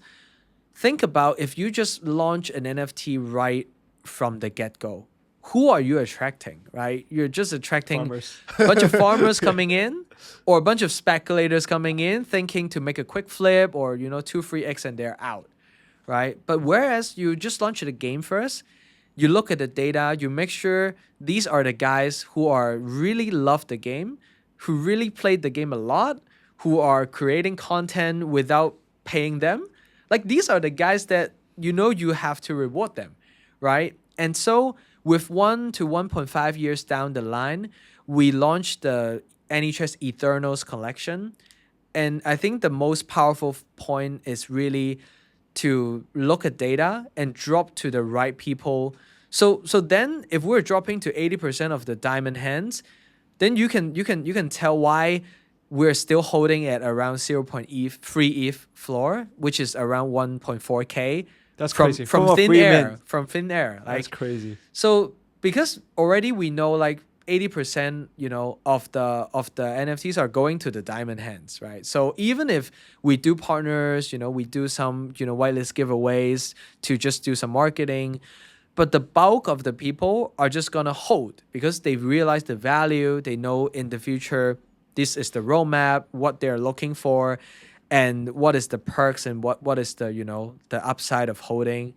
think about if you just launch an NFT right from the get-go, who are you attracting, right? You're just attracting Farmers. a bunch of farmers coming in or a bunch of speculators coming in thinking to make a quick flip or, you know, 2 free X and they're out, right? But whereas you just launch the game first, you look at the data, you make sure these are the guys who are really love the game, who really played the game a lot, who are creating content without paying them. Like, these are the guys that, you know, you have to reward them, right? And so with 1 to 1.5 years down the line, we launched the Anichess Eternals collection. And I think the most powerful point is really to look at data and drop to the right people. So then if we're dropping to 80% of the diamond hands, then you can tell why we're still holding at around 0.3 ETH floor, which is around 1.4K. That's from, crazy. From a thin free air. mint. From thin air. That's crazy. So because already we know, like, 80%, of the NFTs are going to the diamond hands, right? So even if we do partners, we do some, whitelist giveaways to just do some marketing, but the bulk of the people are just gonna hold because they realize the value. They know in the future this is the roadmap, what they're looking for, and what is the perks and what is the the upside of holding.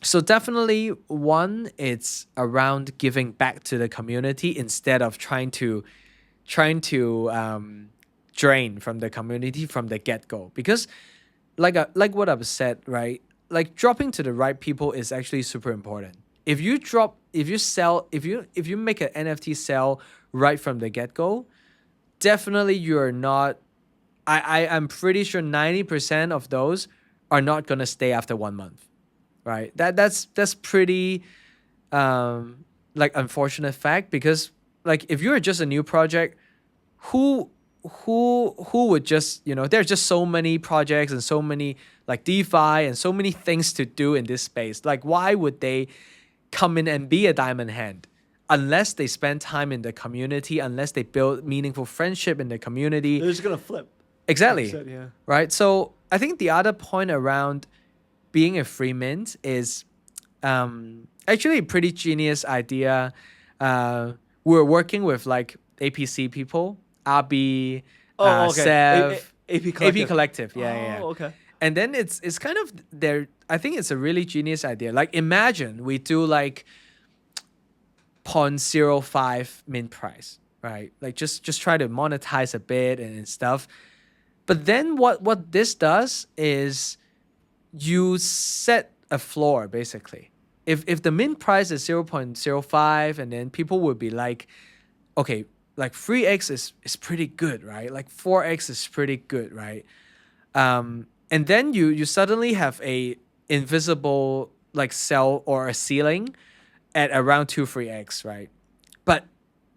So definitely one, it's around giving back to the community instead of trying to drain from the community from the get-go. Because like what I've said, right? Like dropping to the right people is actually super important. If you make an NFT sell right from the get-go, definitely you're not. I'm pretty sure 90% of those are not gonna stay after 1 month, right? That's pretty like unfortunate fact, because like if you're just a new project, who would just there's just so many projects and so many like DeFi and so many things to do in this space. Like why would they come in and be a diamond hand unless they spend time in the community, unless they build meaningful friendship in the community? They're just gonna flip. Exactly. Like you said, yeah. Right. So I think the other point around being a free mint is actually a pretty genius idea. We're working with like APC people, Abhi, Chev, AP Collective. AP Collective. Yeah. Okay. And then it's kind of there. I think it's a really genius idea. Like imagine we do like 0.05 mint price, right? Like just try to monetize a bit and stuff. But then what this does is you set a floor basically. If the mint price is 0.05, and then people would be like, okay, like 3x is pretty good, right? Like 4x is pretty good, right? And then you suddenly have a invisible like cell or a ceiling at around 2-3x, right? But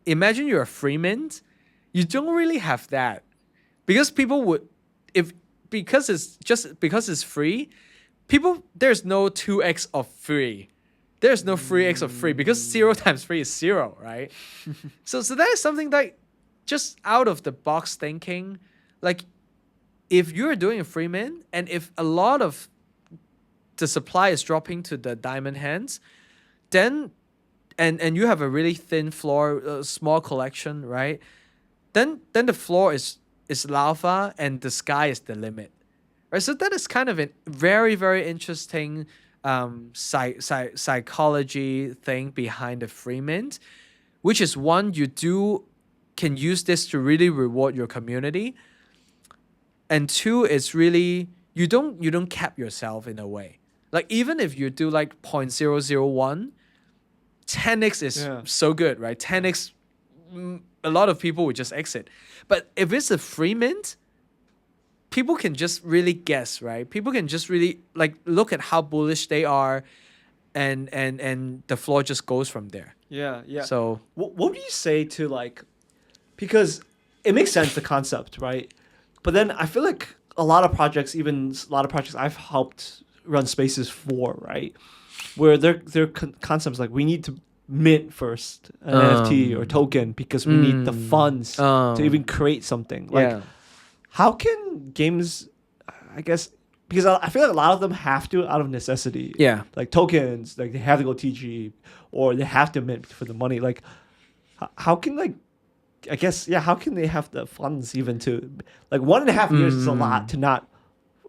imagine you're a free mint, you don't really have that. Because people would, because it's free, there's no 2x of free. There's no 3x of free because 0 times 3 is 0, right? so that is something like just out of the box thinking. Like if you're doing a free mint and if a lot of the supply is dropping to the diamond hands, then and you have a really thin floor, small collection, right? Then the floor is lava and the sky is the limit, right? So that is kind of a very, very interesting psychology thing behind the free mint, which is one, you can use this to really reward your community, and two, it's really you don't cap yourself in a way. Like even if you do like 0.001, 10x is so good, right? 10x, a lot of people would just exit. But if it's a free mint, people can just really guess, right? People can just really like look at how bullish they are, and the floor just goes from there. Yeah. So what do you say to like, because it makes sense, the concept, right? But then I feel like a lot of projects I've helped run spaces for, right, where their concepts like we need to mint first an NFT or token because we need the funds to even create something. Like, how can games, I guess, because I feel like a lot of them have to out of necessity. Yeah. Like tokens, like they have to go TG or they have to mint for the money. Like, how can like, I guess, how can they have the funds even to, like 1.5 years is a lot to not,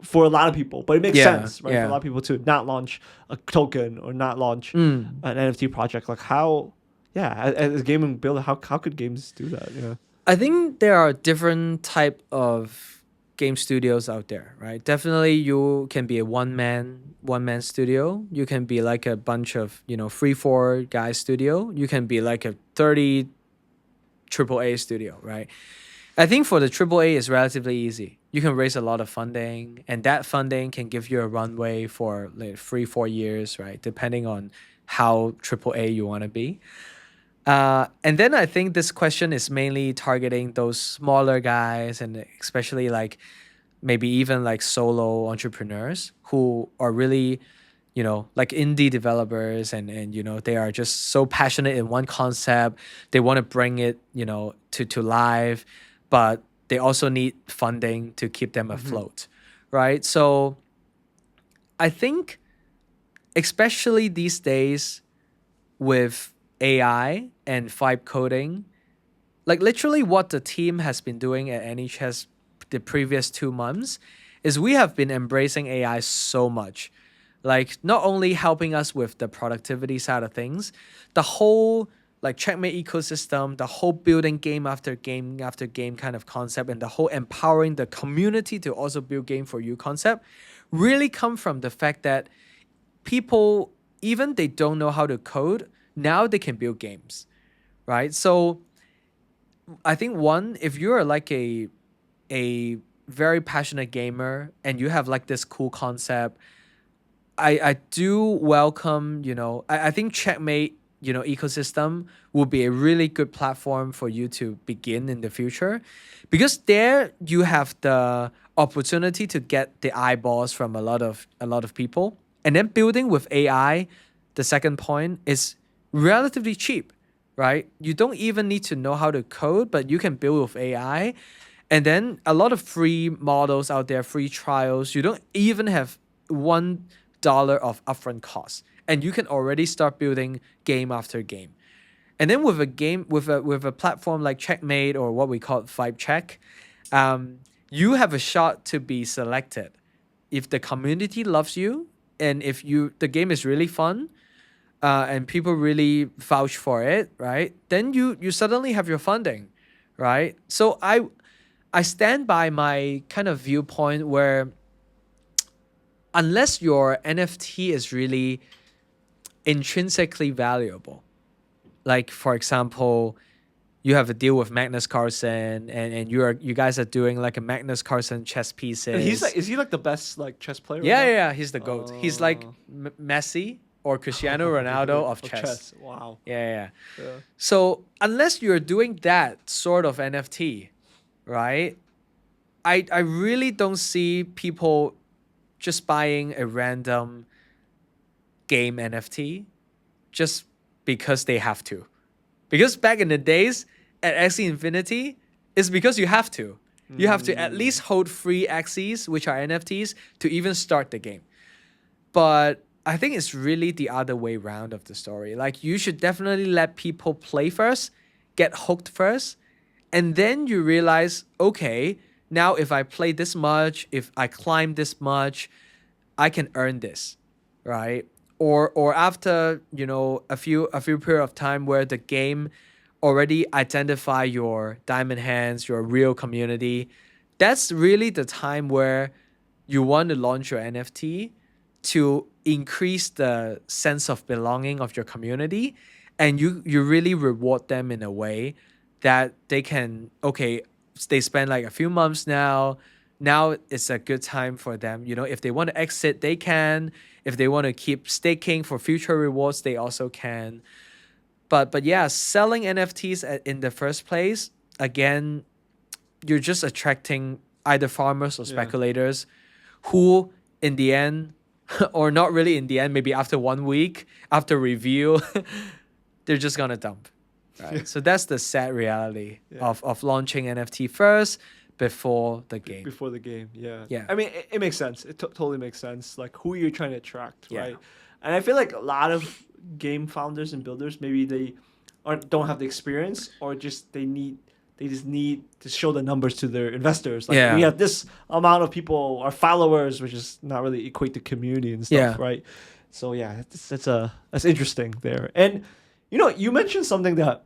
for a lot of people, but it makes sense, right? For a lot of people to not launch a token or not launch an NFT project. Like how, as a gaming builder, how could games do that? Yeah. I think there are different type of game studios out there, right? Definitely you can be a one man studio. You can be like a bunch of, 3-4 guys studio. You can be like a 30 AAA studio, right? I think for the AAA it's relatively easy. You can raise a lot of funding, and that funding can give you a runway for like 3-4 years, right? Depending on how AAA you want to be. And then I think this question is mainly targeting those smaller guys, and especially like maybe even like solo entrepreneurs who are really like indie developers and they are just so passionate in one concept. They want to bring it, to life, but they also need funding to keep them afloat, right? So I think especially these days with AI and vibe coding, like literally what the team has been doing at Anichess the previous 2 months is we have been embracing AI so much. Like not only helping us with the productivity side of things, the whole like checkmate ecosystem, the whole building game after game after game kind of concept, and the whole empowering the community to also build game for you concept really come from the fact that people, even they don't know how to code, now they can build games, right? So I think one, if you're like a very passionate gamer and you have like this cool concept, I do welcome, I think checkmate, ecosystem will be a really good platform for you to begin in the future, because there you have the opportunity to get the eyeballs from a lot of people. And then building with AI, the second point, is relatively cheap, right? You don't even need to know how to code, but you can build with AI. And then a lot of free models out there, free trials. You don't even have $1 of upfront costs, and you can already start building game after game. And then with a game, with a platform like Checkmate, or what we call Vibe Check, you have a shot to be selected. If the community loves you, and if the game is really fun, and people really vouch for it, right? Then you suddenly have your funding, right? So I stand by my kind of viewpoint where unless your NFT is really intrinsically valuable, like for example, you have a deal with Magnus Carlsen, and you guys are doing like a Magnus Carlsen chess pieces. And he's like, is he like the best like chess player? Yeah, right now? yeah, he's the GOAT. He's like Messi or Cristiano Ronaldo of chess. Wow. Yeah. Yeah. So unless you're doing that sort of NFT, right? I really don't see people just buying a random game NFT just because they have to. Because back in the days at Axie Infinity, it's because you have to. You have to at least hold 3 Axies, which are NFTs, to even start the game. But I think it's really the other way around of the story. Like, you should definitely let people play first, get hooked first, and then you realize, okay, now if I play this much, if I climb this much, I can earn this, right? Or after, a few period of time where the game already identify your diamond hands, your real community, that's really the time where you want to launch your NFT to increase the sense of belonging of your community, and you really reward them in a way that they can, okay, they spend like a few months now it's a good time for them. If they want to exit, they can. If they want to keep staking for future rewards, they also can. But yeah, selling NFTs in the first place, again, you're just attracting either farmers or speculators who in the end, or not really in the end, maybe after 1 week, after review, they're just gonna dump. Right? So that's the sad reality of launching NFT first before the game. Before the game, yeah. Yeah. I mean, it makes sense. It totally makes sense. Like, who you're trying to attract, right? And I feel like a lot of game founders and builders, maybe they don't have the experience, or just they just need to show the numbers to their investors. Like, we have this amount of people, our followers, which is not really equate to community and stuff, right? So yeah, that's interesting there. And you mentioned something that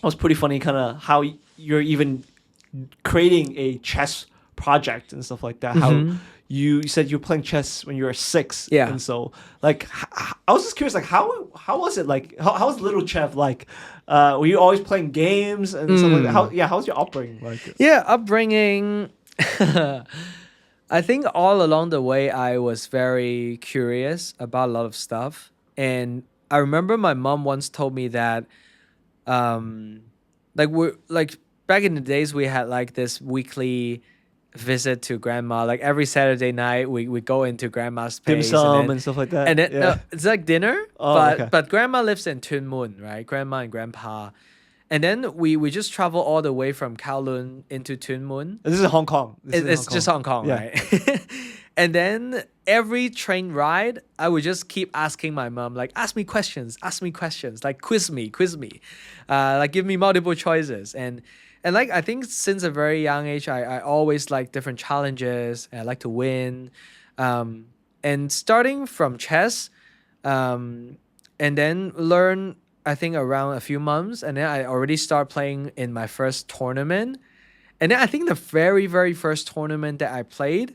was pretty funny, kind of how you're even creating a chess project and stuff like that. How you said you were playing chess when you were 6. Yeah. And so, like, I was just curious, like, how was it like? How was little Chev like? Were you always playing games and stuff like that? How's your upbringing like? Yeah, upbringing. I think all along the way, I was very curious about a lot of stuff. And I remember my mom once told me that, back in the days, we had like this weekly visit to grandma. Like every Saturday night, we go into grandma's Dim place sum and stuff like that. and then yeah. no, it's like dinner, Oh, but okay. but grandma lives in Tuen Mun, right? Grandma and grandpa, and then we just travel all the way from Kowloon into Tuen Mun. This is Hong Kong. It's just Hong Kong, Yeah. right? And then every train ride, I would just keep asking my mom, like, ask me questions, like quiz me, like give me multiple choices. And like I think since a very young age, I always like different challenges. I like to win. And starting from chess, and then learn I think around a few months, and then I already start playing in my first tournament. And then I think the very, very first tournament that I played,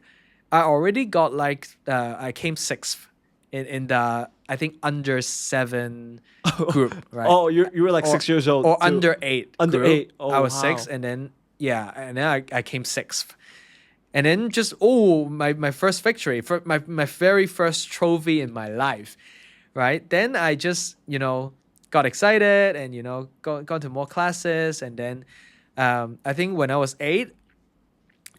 I already got like I came sixth in the I think under 7 group, right? Oh, you were like 6 years old. Or too. under 8. Under group. 8. Oh, I was wow. 6, and then I came sixth. And then just my first victory, for my very first trophy in my life, right? Then I just got excited and gone to more classes, and then I think when I was 8,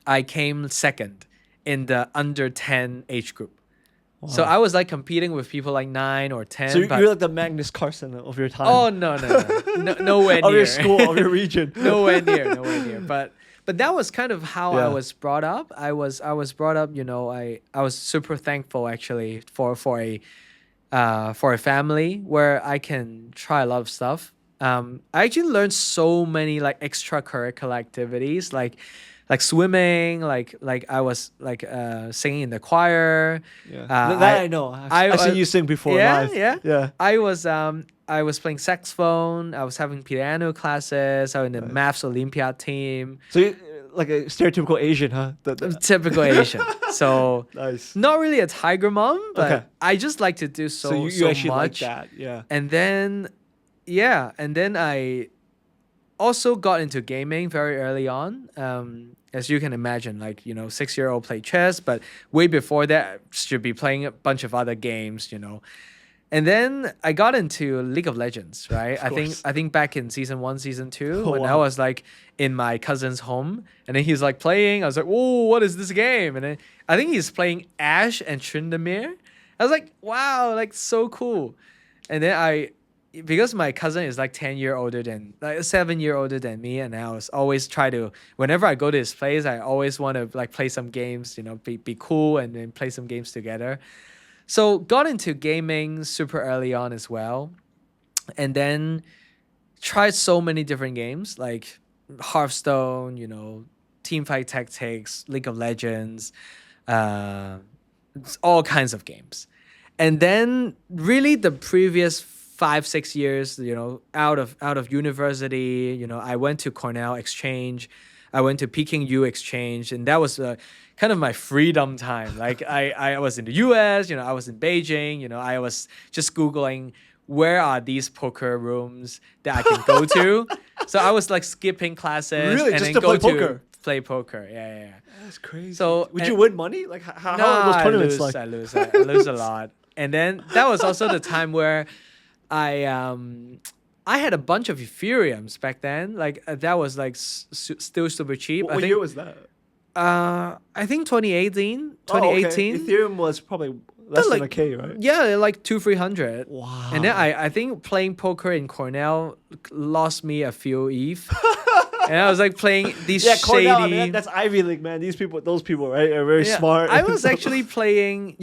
I came second in the under 10 age group. Wow. So I was like competing with people like 9 or 10. So but you're like the Magnus Carlsen of your time. oh no, nowhere near. Of your school, of your region. nowhere near. But that was kind of how Yeah. I was brought up. I was brought up. I was super thankful actually for a family where I can try a lot of stuff. I actually learned so many like extracurricular activities like swimming, like I was like singing in the choir. Yeah. Uh, That I know. I've seen you sing before live. Yeah. I was playing saxophone. I was having piano classes. I was in the maths Olympiad team. So you like a stereotypical Asian, huh? Typical Asian. So Nice. not really a tiger mom, but Okay. I just like to do so you actually much. like that, yeah. And then I also got into gaming very early on. As you can imagine, like 6-year-old play chess, but way before that should be playing a bunch of other games. And then I got into League of Legends, right? I think back in season 1, season 2, when I wow. was like in my cousin's home, and then he's like playing. I was like, "Whoa, what is this game?" And then I think he's playing Ash and Tryndamere. I was like, "Wow, like so cool." And then because my cousin is like 7 year older than me, and I was always try to, whenever I go to his place, I always want to like play some games, be cool, and then play some games together. So got into gaming super early on as well, and then tried so many different games like Hearthstone, Teamfight Tactics, League of Legends, all kinds of games. And then really the previous 5-6 years, out of university, I went to Cornell exchange, I went to Peking U exchange, and that was kind of my freedom time. Like I was in the US, I was in Beijing, I was just Googling where are these poker rooms that I can go to. So I was like skipping classes Really? and Just then to go play poker? play poker. Yeah. That's crazy. So would you win money? Like how No, are those tournaments like? I lose a lot. And then that was also the time where I had a bunch of Ethereums back then. Like that was like still super cheap. What year was that? I think 2018. Oh, okay. 2018. Ethereum was probably less than a K, right? Yeah, like 200-300. Wow. And then I think playing poker in Cornell lost me a few ETH. And I was like playing these Cornell, shady. I mean, that's Ivy League, man. Those people, right, are very smart. I was actually playing,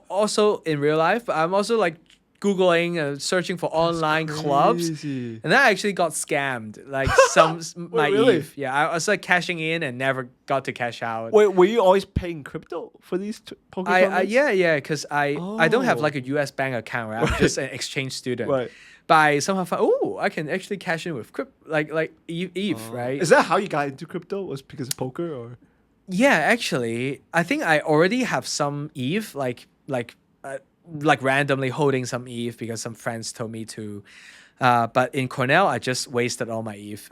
also in real life, but I'm also like Googling, searching for online clubs. Crazy. And then I actually got scammed. Like my really? ETH. Yeah, I was like cashing in and never got to cash out. Wait, were you always paying crypto for these poker tournaments? Yeah, because I don't have Oh. like a US bank account, right? I'm just an exchange student. Right. But I somehow found, I can actually cash in with like ETH, right? Is that how you got into crypto? Was because of poker or? Yeah, actually, I think I already have some ETH, like randomly holding some ETH because some friends told me to. But in Cornell, I just wasted all my ETH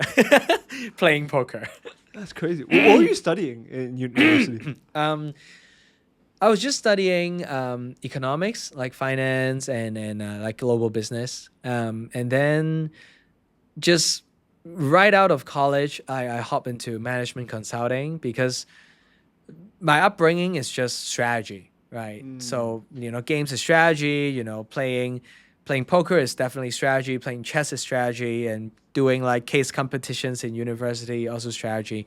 playing poker. That's crazy. What were you studying in university? I was just studying economics, like finance and like global business. And then just right out of college, I hop into management consulting because my upbringing is just strategy, right? So, games is strategy, playing poker is definitely strategy, playing chess is strategy, and doing like case competitions in university also strategy.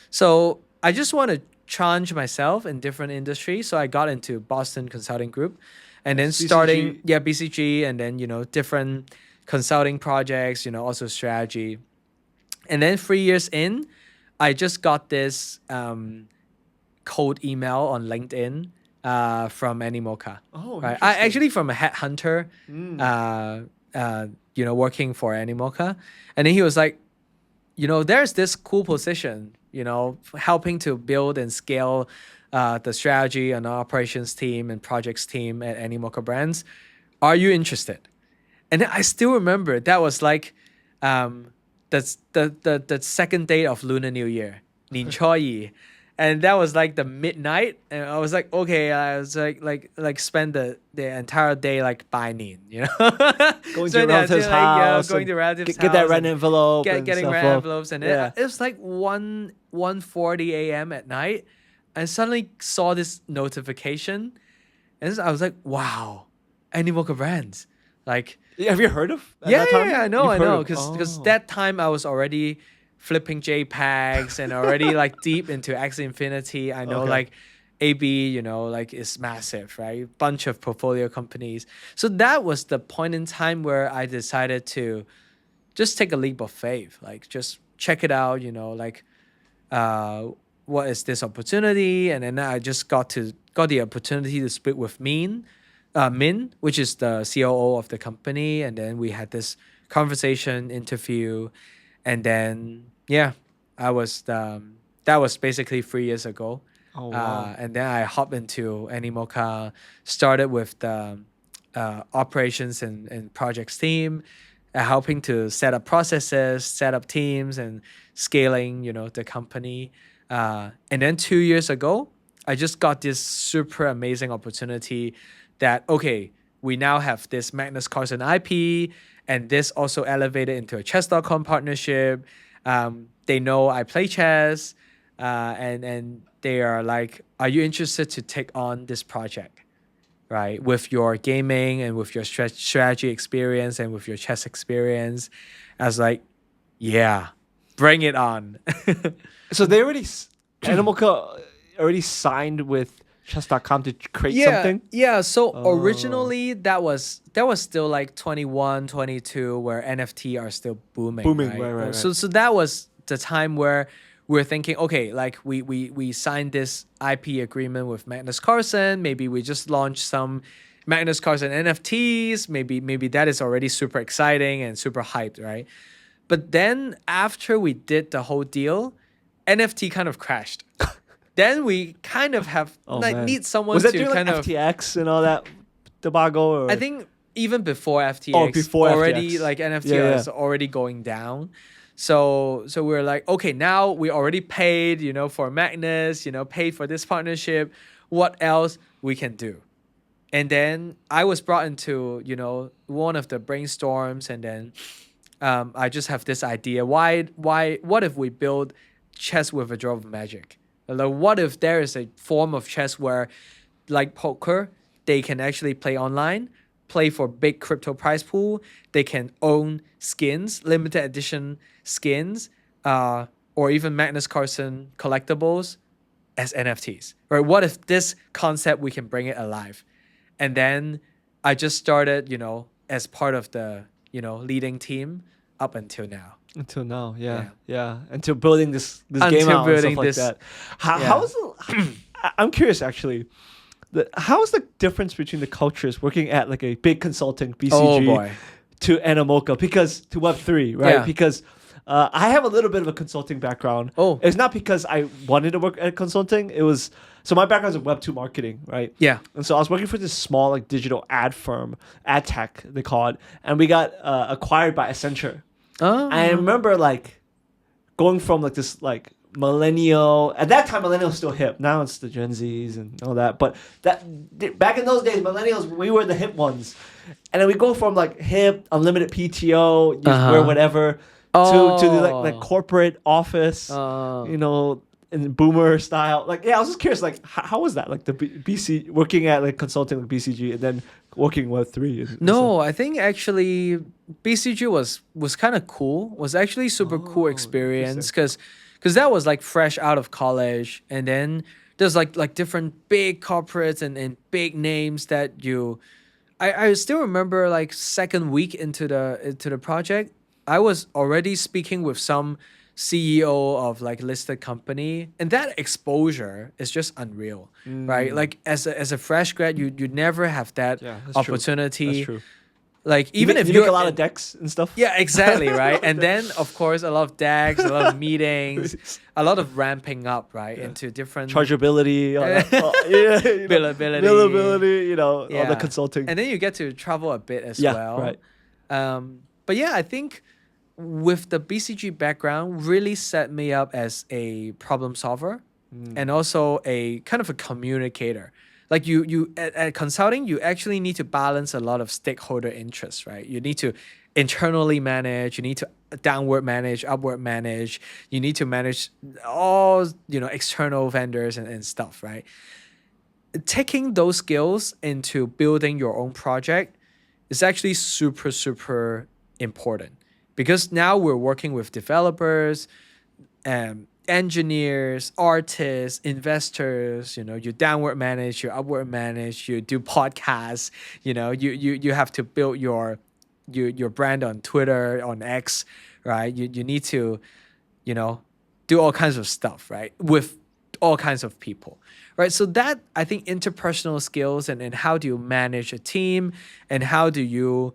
So I just want to challenge myself in different industries. So I got into Boston Consulting Group and then starting, BCG, and then, different consulting projects, also strategy. And then 3 years in, I just got this cold email on LinkedIn from Animoca. Oh, right. I actually from a headhunter, working for Animoca, and then he was like, there's this cool position, helping to build and scale the strategy and operations team and projects team at Animoca Brands. Are you interested? And then I still remember that was like that's the second day of Lunar New Year, 年初一. And that was like the midnight, and I was like, okay, I was like spend the entire day like buying, going to relatives' house, going to relatives' get that rent envelope, getting rent envelopes, and it was like 1:40 a.m. at night, and suddenly saw this notification, and I was like, wow, Animoca Brands, like. Have you heard of? Yeah, I know, because that time I was already flipping JPEGs and already like deep into Axie Infinity. I know like AB, like is massive, right? Bunch of portfolio companies. So that was the point in time where I decided to just take a leap of faith, like just check it out, like what is this opportunity? And then I just got the opportunity to speak with Min, which is the COO of the company, and then we had this conversation interview, and then that was basically 3 years ago. Oh, wow. And then I hopped into Animoca, started with the operations and projects team, helping to set up processes, set up teams, and scaling, the company. And then 2 years ago, I just got this super amazing opportunity that, okay, we now have this Magnus Carlsen IP, and this also elevated into a chess.com partnership. They know I play chess, and they are like, are you interested to take on this project, right? With your gaming and with your strategy experience and with your chess experience. I was like, yeah, bring it on. So they Animoca already signed with chess.com to create something? Yeah, so originally that was still like 21, 22, where NFT are still booming. Right. So that was the time where we're thinking, okay, like we signed this IP agreement with Magnus Carlsen. Maybe we just launch some Magnus Carlsen NFTs. Maybe that is already super exciting and super hyped, right? But then after we did the whole deal, NFT kind of crashed. Then we kind of have need someone was that to during, kind like, of FTX and all that debacle. Or? I think even before FTX, FTX. Like NFT is already going down. So we're like, okay, now we already paid, for Magnus, paid for this partnership. What else we can do? And then I was brought into, one of the brainstorms, and then I just have this idea. What if we build chess with a drop of magic? Like, what if there is a form of chess where, like poker, they can actually play online, play for big crypto prize pool, they can own skins, limited edition skins, or even Magnus Carlsen collectibles as NFTs, right? What if this concept, we can bring it alive? And then I just started, as part of the, leading team up until now. Until now, yeah. Until building this game out and stuff like that. How's I'm curious actually. How's the difference between the cultures working at like a big consulting BCG to Animoca, because to Web3, right? Yeah. Because I have a little bit of a consulting background. It's not because I wanted to work at consulting. It was so my background is in Web2 marketing, right? Yeah. And so I was working for this small like digital ad firm, ad tech they call it, and we got acquired by Accenture. I remember like going from like this like millennial. At that time, millennials still hip. Now it's the Gen Zs and all that. But back in those days, millennials, we were the hip ones. And then we go from like hip, unlimited PTO, wear whatever, to the like corporate office, in boomer style. Like, yeah, I was just curious, like, how was that? Like the BC working at like consulting like BCG and then working Web3. And No, I think actually BCG was kind of cool. Was actually super cool Oh, experience interesting. because that was like fresh out of college, and then there's like different big corporates and big names that you. I still remember like second week into the project, I was already speaking with some CEO of like listed company, and that exposure is just unreal, right? Like as a fresh grad, you never have that Yeah, that's true. opportunity. That's true. Like You even make, if you you're make a lot of in- decks and stuff. yeah, exactly, right? Like And that. then of course a lot of decks, a lot of meetings, a lot of ramping up, right, into different Chargeability, all that. Yeah, you know, Billability. billability, you know, all the Yeah. consulting. And then you get to travel a bit as Yeah, well. right. But yeah, I think with the BCG background really set me up as a problem solver and also a kind of a communicator. Like you at consulting, you actually need to balance a lot of stakeholder interests, right? You need to internally manage, you need to downward manage, upward manage, you need to manage all, external vendors and stuff, right? Taking those skills into building your own project is actually super, super important because now we're working with developers, engineers, artists, investors. You downward manage, you upward manage, you do podcasts. You have to build your brand on Twitter, on X, right? You need to, do all kinds of stuff, right? With all kinds of people, right? So that, I think, interpersonal skills and how do you manage a team and how do you,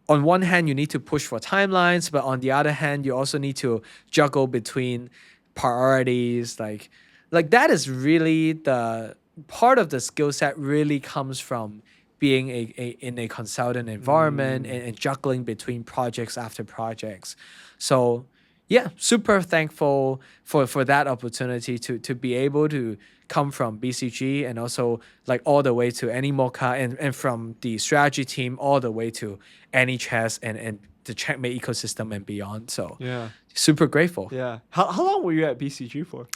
on one hand, you need to push for timelines, but on the other hand, you also need to juggle between priorities. Like that is really the part of the skill set really comes from being in a consultant environment and juggling between projects after projects. So yeah, super thankful for that opportunity to be able to come from BCG and also like all the way to Animoca and from the strategy team all the way to Anichess and the checkmate ecosystem and beyond. So Yeah. super grateful. Yeah. How long were you at BCG for?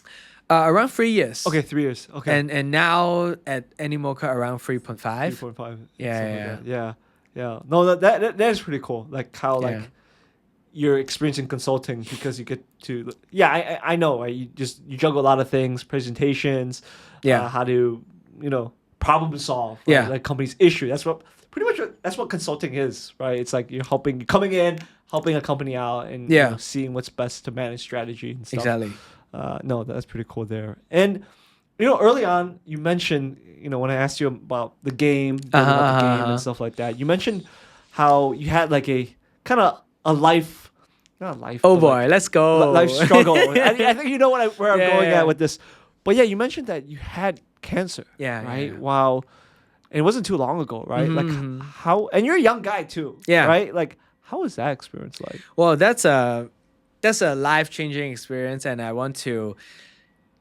Around 3 years. Okay, 3 years. Okay. And now at Animoca around 3.5. 3.5. Yeah, something yeah. like that. Yeah. Yeah. No, that is pretty cool. Like how Yeah. like you're experiencing consulting because you get to I know, right? You juggle a lot of things, presentations, Yeah. how to problem solve, right? Yeah. Like company's issue. That's what consulting is, right? It's like you're coming in, helping a company out, and Yeah. seeing what's best to manage strategy and stuff. Exactly. No, that's pretty cool there. And early on, you mentioned, when I asked you about the game, building out the game and stuff like that, you mentioned how you had like a kind of a life, not a life. Oh but boy, like let's go. life struggle. I think you know where I'm Yeah, going yeah. at with this. But yeah, you mentioned that you had cancer. Yeah, Right. yeah. Wow. And it wasn't too long ago, right? Mhm. Like how? And you're a young guy too. Yeah. Right. Like how was that experience like? Well, that's a life-changing experience, and I want to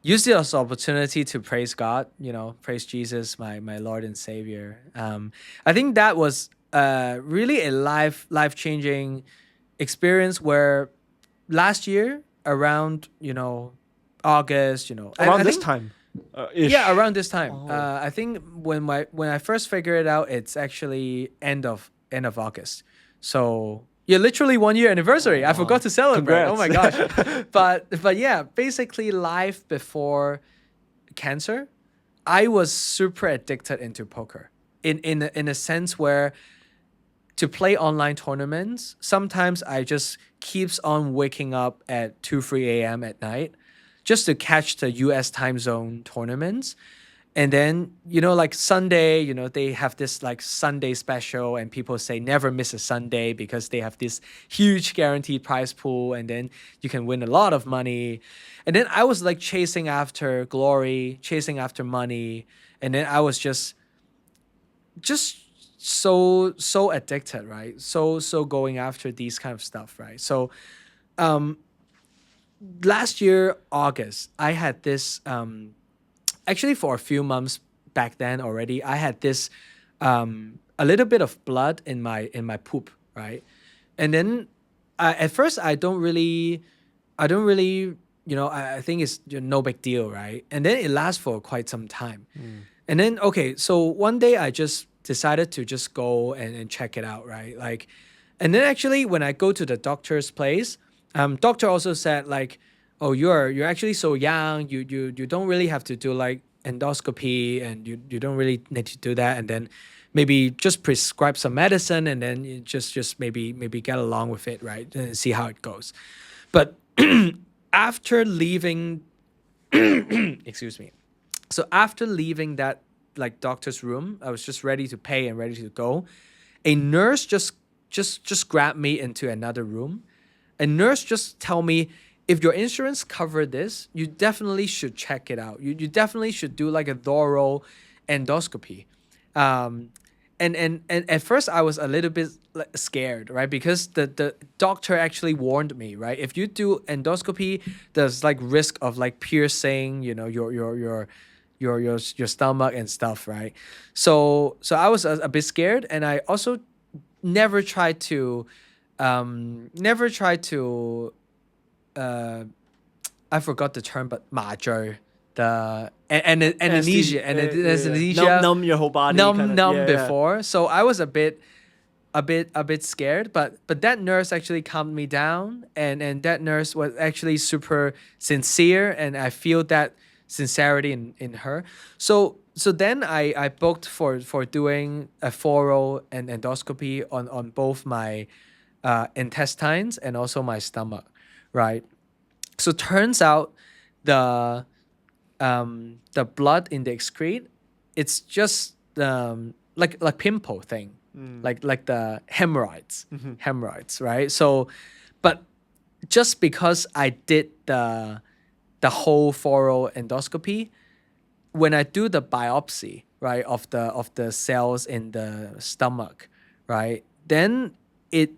use this opportunity to praise God, praise Jesus, my Lord and Savior. I think that was really a life-changing experience where last year around, August, Around I this think- time. Ish. Yeah, around this time. Oh. I think when I first figured it out, it's actually end of August. So yeah, literally 1 year anniversary. I forgot to celebrate. Oh my gosh. But yeah, basically life before cancer, I was super addicted into poker. In a sense where to play online tournaments, sometimes I just keeps on waking up at 2-3 a.m. at night just to catch the US time zone tournaments. And then, like Sunday, they have this like Sunday special and people say never miss a Sunday because they have this huge guaranteed prize pool and then you can win a lot of money. And then I was like chasing after glory, chasing after money. And then I was just so addicted, right? So going after these kind of stuff, right? So last year, August, I had this actually for a few months back then already, I had this a little bit of blood in my poop, right? And then at first I don't really I think it's no big deal, right? And then it lasts for quite some time. And then, okay, so one day I just decided to just go and check it out, right? Like, and then actually when I go to the doctor's place, doctor also said like, oh, you're actually so young, you don't really have to do like endoscopy, and you don't really need to do that, and then maybe just prescribe some medicine, and then you just maybe get along with it, right? And see how it goes. But after leaving, excuse me. So after leaving that like doctor's room, I was just ready to pay and ready to go. A nurse just grabbed me into another room. A nurse just tell me, if your insurance cover this, you definitely should check it out. You definitely should do like a thorough endoscopy. And at first I was a little bit scared, right? Because the doctor actually warned me, right? If you do endoscopy, there's like risk of like piercing, your stomach and stuff, right? So I was a bit scared, and I also never tried to I forgot the term, but 麻醉, the anesthesia, anesthesia, numb your whole body, numb before. So I was a bit scared, but that nurse actually calmed me down, and that nurse was actually super sincere, and I feel that sincerity in her. So then I booked for doing a thorough and endoscopy on both my intestines and also my stomach, right? So turns out the blood in the excrete, it's just like pimple thing, like the hemorrhoids, right? So, but just because I did the whole thorough endoscopy, when I do the biopsy, right, of the cells in the stomach, right, then it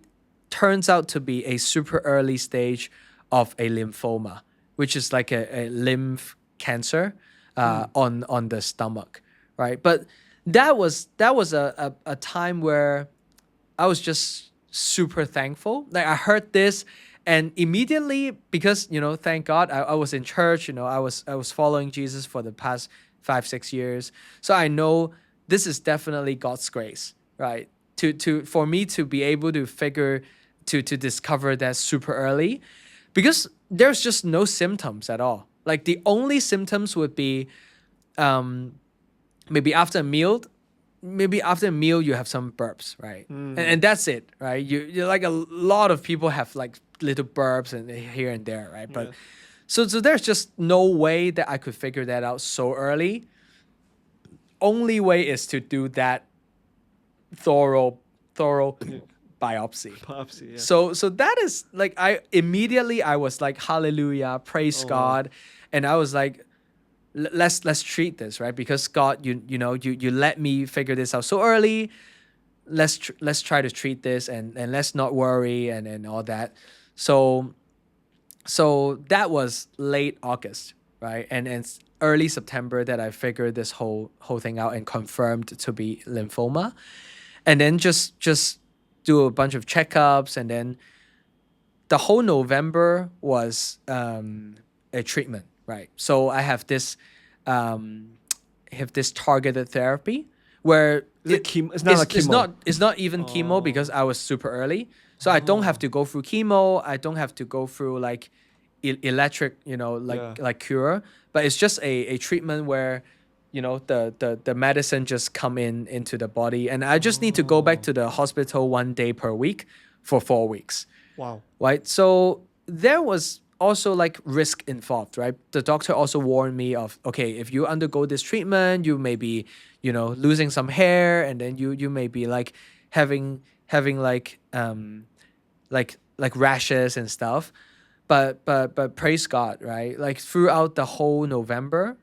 turns out to be a super early stage of a lymphoma, which is like a lymph cancer on the stomach, right? But that was a time where I was just super thankful. Like I heard this, and immediately, because thank God I was in church, I was following Jesus for the past 5-6 years, so I know this is definitely God's grace, right? For me to be able to discover that super early, because there's just no symptoms at all. Like the only symptoms would be maybe after a meal you have some burps, right? And that's it, right? You like a lot of people have like little burps and here and there, right? But so there's just no way that I could figure that out so early. Only way is to do that thorough biopsy. Yeah. So that is like, I was like, hallelujah, praise God. And I was like, let's treat this, right? Because God, you let me figure this out so early. Let's try to treat this, and let's not worry and all that. So that was late August, right? And it's early September that I figured this whole thing out and confirmed to be lymphoma. And then just do a bunch of checkups, and then the whole November was a treatment, right? So I have this targeted therapy where it's not chemo. It's not even chemo, because I was super early, so I don't have to go through chemo. I don't have to go through like electric, like cure, but it's just a treatment where the medicine just come into the body, and I just need to go back to the hospital 1 day per week for 4 weeks. Wow. Right? So there was also like risk involved, right? The doctor also warned me of, okay, if you undergo this treatment, you may be, losing some hair, and then you may be like having like rashes and stuff. But praise God, right? Like throughout the whole November,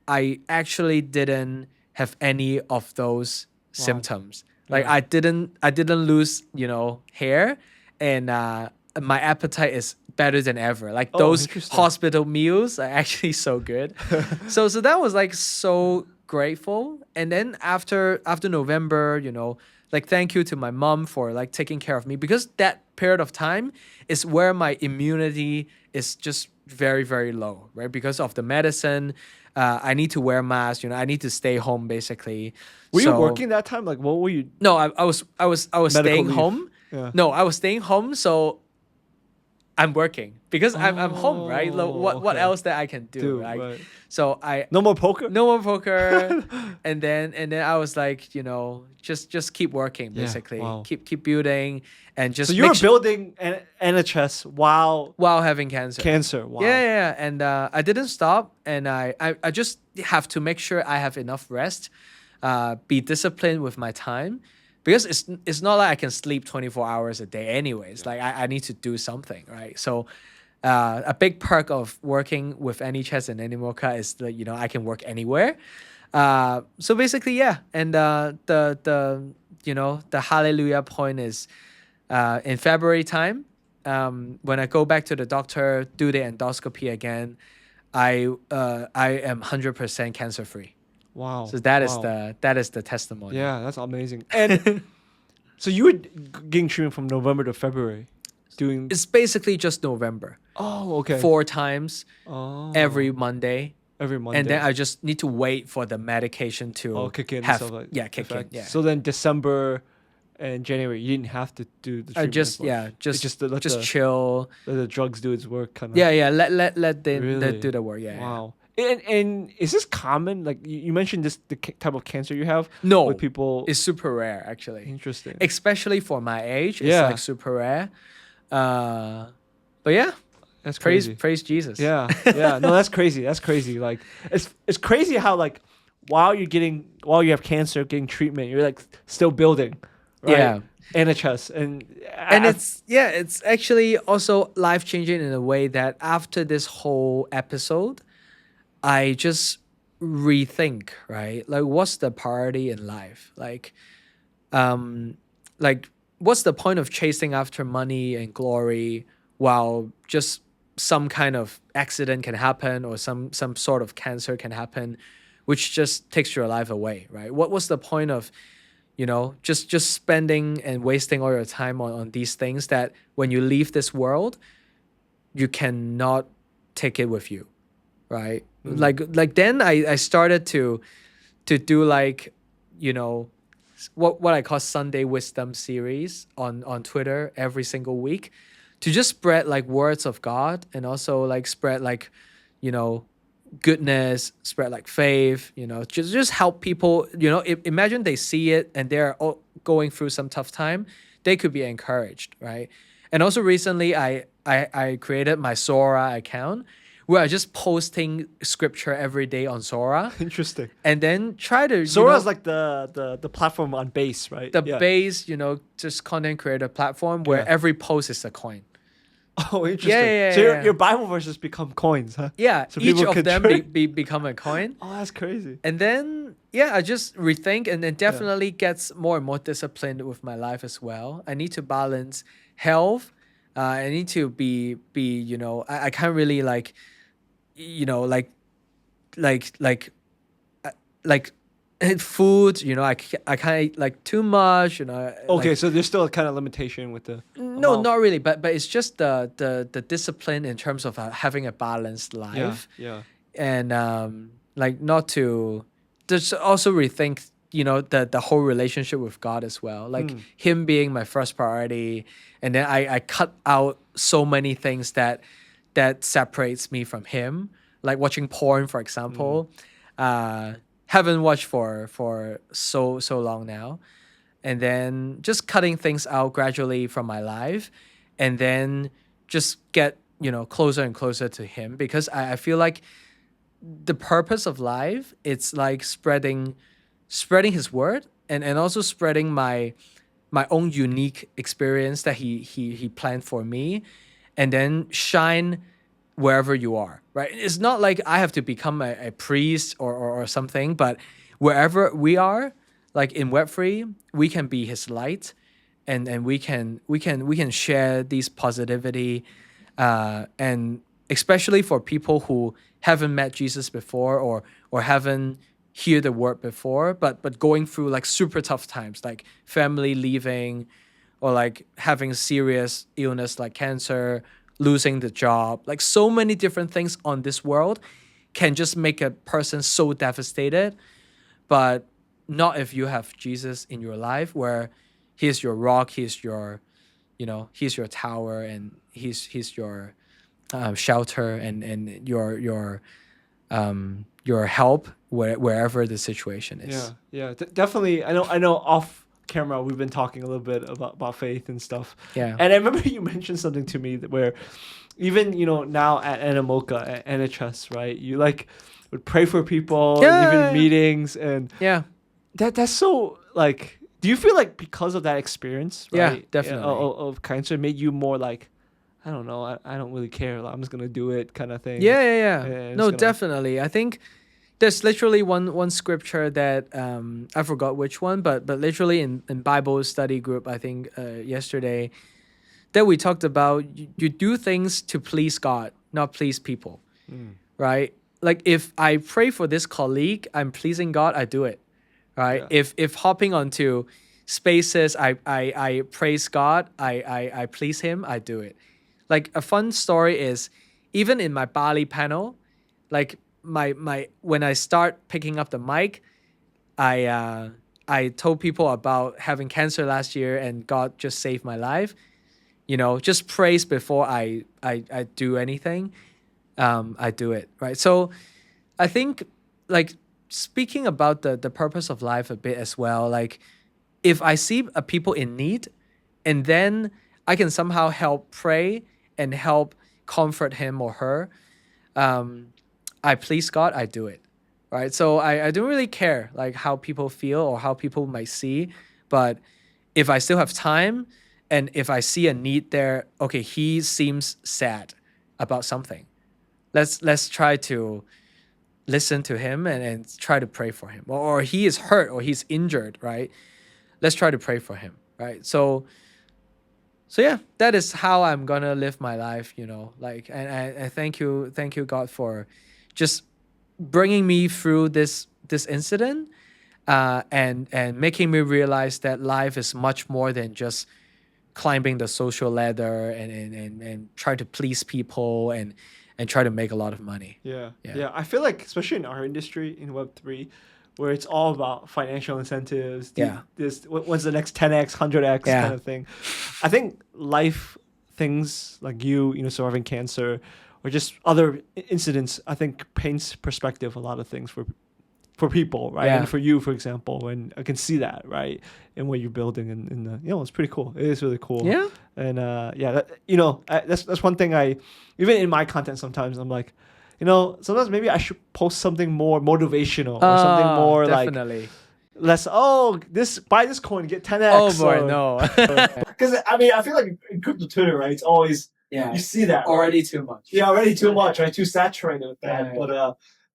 I actually didn't have any of those symptoms. Like I didn't lose, hair, and my appetite is better than ever. Like those hospital meals are actually so good. so that was like so grateful. And then after November, like thank you to my mom for like taking care of me, because that period of time is where my immunity is just very, very low, right? Because of the medicine, I need to wear masks, you know, I need to stay home basically. Were you So- working that time? Like, what were you? No, I was Medical staying leave. home. Yeah. No, I was staying home, so I'm working because I'm home, right? Like, what okay. else that I can do, Dude, right? right. So I No more poker. no more poker, and then I was like, you know, just keep working Yeah, basically, wow. keep building, and just So you make were su- building Anichess while while having cancer. cancer. Wow. Yeah, and I didn't stop, and I just have to make sure I have enough rest, be disciplined with my time, because it's not like I can sleep 24 hours a day anyways. Like I need to do something, right? So a big perk of working with Anichess and Animoca is that, you know, I can work anywhere. So basically, yeah, and the you know, the hallelujah point is in February time, when I go back to the doctor, do the endoscopy again, I am 100% cancer free. Wow. So that is Wow. the testimony. Yeah, that's amazing. And so you were getting treatment from November to February, doing. It's basically just November. Oh, okay. 4 times Oh. every Monday. every Monday. And then I just need to wait for the medication to kick in. have and stuff like kick effect. in. Yeah. So then December and January, you didn't have to do the treatment. I just as much. It's just let chill. let the drugs do its work, kind of. Yeah, let them Really? do the work. Yeah. Wow. And is this common? Like you mentioned, this the type of cancer you have. No, with people. it's super rare actually. Interesting. Especially for my age, it's Yeah. like super rare. But yeah, That's crazy. praise Jesus. Yeah, yeah. No, that's crazy. That's crazy. Like it's crazy how like while you have cancer, getting treatment, you're like still building. Right? Yeah. Anichess and it's actually also life changing in a way that after this whole episode, I just rethink, right? Like what's the priority in life? Like what's the point of chasing after money and glory while just some kind of accident can happen or some sort of cancer can happen, which just takes your life away, right? What's the point of, you know, just spending and wasting all your time on these things that when you leave this world, you cannot take it with you, right? Like then I started to do like, you know, what I call Sunday Wisdom series on Twitter every single week, to just spread like words of God and also like spread like, you know, goodness, spread like faith, you know, just help people, you know, imagine they see it and they're all going through some tough time, they could be encouraged, right? And also recently I created my Zora account where I just posting scripture every day on Zora interesting. and then try to, Zora's you know, like the platform on base, right? the Yeah. base, you know, just content creator platform where Yeah. every post is a coin. Oh, interesting. Yeah, so yeah. your Bible verses become coins, huh? Yeah, So each people of can them trade? become a coin. Oh, that's crazy. And then, yeah, I just rethink and then definitely gets more and more disciplined with my life as well. I need to balance health. I need to be you know, I can't really like, you know, like food, you know, I can't eat like too much, you know. Okay, like, so there's still a kind of limitation with the. no, amount. not really, but it's just the discipline in terms of having a balanced life. Yeah. And like not to just also rethink, you know, the whole relationship with God as well, like him being my first priority, and then I cut out so many things that separates me from him, like watching porn, for example. Haven't watched for so long now, and then just cutting things out gradually from my life, and then just get, you know, closer and closer to him, because I feel like the purpose of life, it's like spreading his word and also spreading my own unique experience that he planned for me, and then shine wherever you are, right? It's not like I have to become a priest or something, but wherever we are, like in Web3, we can be his light, and we can share these positivity, and especially for people who haven't met Jesus before or haven't hear the word before, but going through like super tough times, like family leaving, or like having serious illness like cancer, losing the job, like so many different things on this world can just make a person so devastated. But not if you have Jesus in your life, where he's your rock, he's your, he's your tower, and he's your shelter, and your help wherever the situation is. Yeah, definitely. I know. Off camera, we've been talking a little bit about faith and stuff. Yeah. And I remember you mentioned something to me where, even now at Animoca, at Anichess, right? You like would pray for people, even meetings, and that's so like. Do you feel like because of that experience, right? Yeah, definitely. Of cancer made you more like, I don't know, I don't really care. Like, I'm just gonna do it, kind of thing. Yeah. No, definitely. I think there's literally one scripture that I forgot which one, but literally in Bible study group, I think yesterday, that we talked about you do things to please God, not please people, right? Like if I pray for this colleague, I'm pleasing God, I do it, right? Yeah. If hopping onto spaces, I praise God, I please Him, I do it. Like a fun story is, even in my Bali panel, like my when I start picking up the mic, I told people about having cancer last year and God just saved my life. Just praise before I do anything. I do it, right? So I think, like, speaking about the purpose of life a bit as well, like if I see a people in need, and then I can somehow help pray and help comfort him or her, I please God, I do it, right? So I don't really care like how people feel or how people might see, but if I still have time and if I see a need there, okay, he seems sad about something. Let's try to listen to him and try to pray for him. Or he is hurt or he's injured, right? Let's try to pray for him, right? So yeah, that is how I'm gonna live my life, like, and I thank you God for just bringing me through this incident, and making me realize that life is much more than just climbing the social ladder and try to please people and try to make a lot of money. Yeah. I feel like, especially in our industry in Web3, where it's all about financial incentives. What's the next 10x, 100x kind of thing. I think life things like you surviving cancer, or just other incidents, I think paints perspective a lot of things for people, right? Yeah. And for you, for example, and I can see that, right, in what you're building, and it's pretty cool. It is really cool. Yeah. And that's one thing even in my content sometimes I'm like, sometimes maybe I should post something more motivational or something more definitely. like less. Buy this coin, get 10x. Oh boy, no. Because I feel like in crypto Twitter, right, it's always you see that already too much. Yeah, already too much, right? Too saturated with that. Yeah.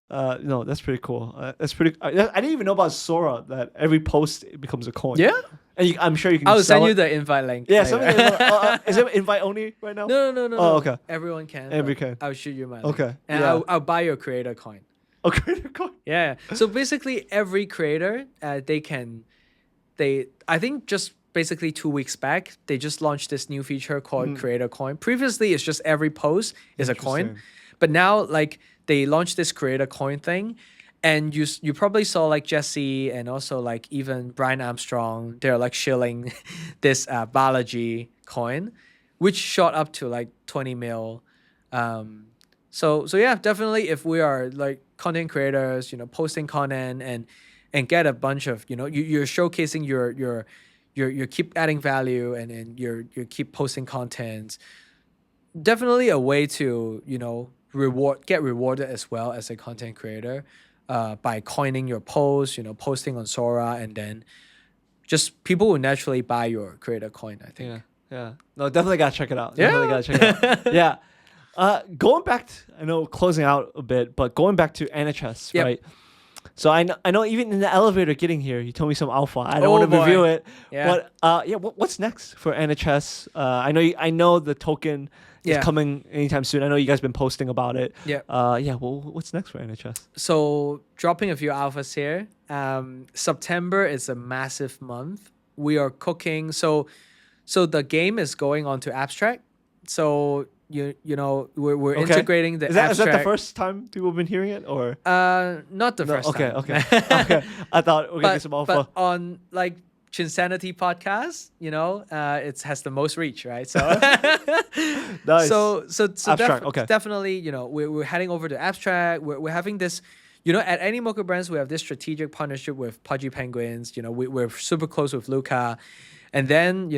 But no, that's pretty cool. That's pretty. I didn't even know about Zora, that every post it becomes a coin. Yeah. And I'm sure you can. I'll send you the invite link. Yeah, is it invite only right now? No. Oh, okay. Everyone can. Can. I'll shoot you my link. Okay. And I'll buy your creator coin. A creator coin. Yeah. So basically, every creator, I think just basically 2 weeks back, they just launched this new feature called Creator Coin. Previously, it's just every post is a coin, but now like they launched this Creator Coin thing. And you probably saw like Jesse and also like even Brian Armstrong, they're like shilling this Balaji coin, which shot up to like 20 mil. So yeah, definitely if we are like content creators, posting content and get a bunch of, you're showcasing you keep adding value and you keep posting content. Definitely a way to, get rewarded as well as a content creator. By coining your posts, posting on Zora, and then just people will naturally buy your creator coin, I think. Yeah. No, definitely gotta check it out. Yeah. Going back to, I know closing out a bit, but going back to Anichess, right? So I know even in the elevator getting here, you told me some alpha. I don't want to boy. reveal it. Yeah. But what's next for Anichess? I know the token is Yeah. coming anytime soon. I know you guys been posting about it. Yeah. Well, what's next for Anichess? So dropping a few alphas here. September is a massive month. We are cooking. So the game is going on to abstract. So you know we're Okay. integrating the Is that abstract. the first time people have been hearing it, or Not the no? first Okay, time. okay. I thought we're gonna get some alpha. But on like Chinsanity podcast, it has the most reach, right? So Nice. so Abstract, okay. definitely, we're heading over to abstract. We're having this, at Animoca Brands, we have this strategic partnership with Pudgy Penguins. We're super close with Luca. And then,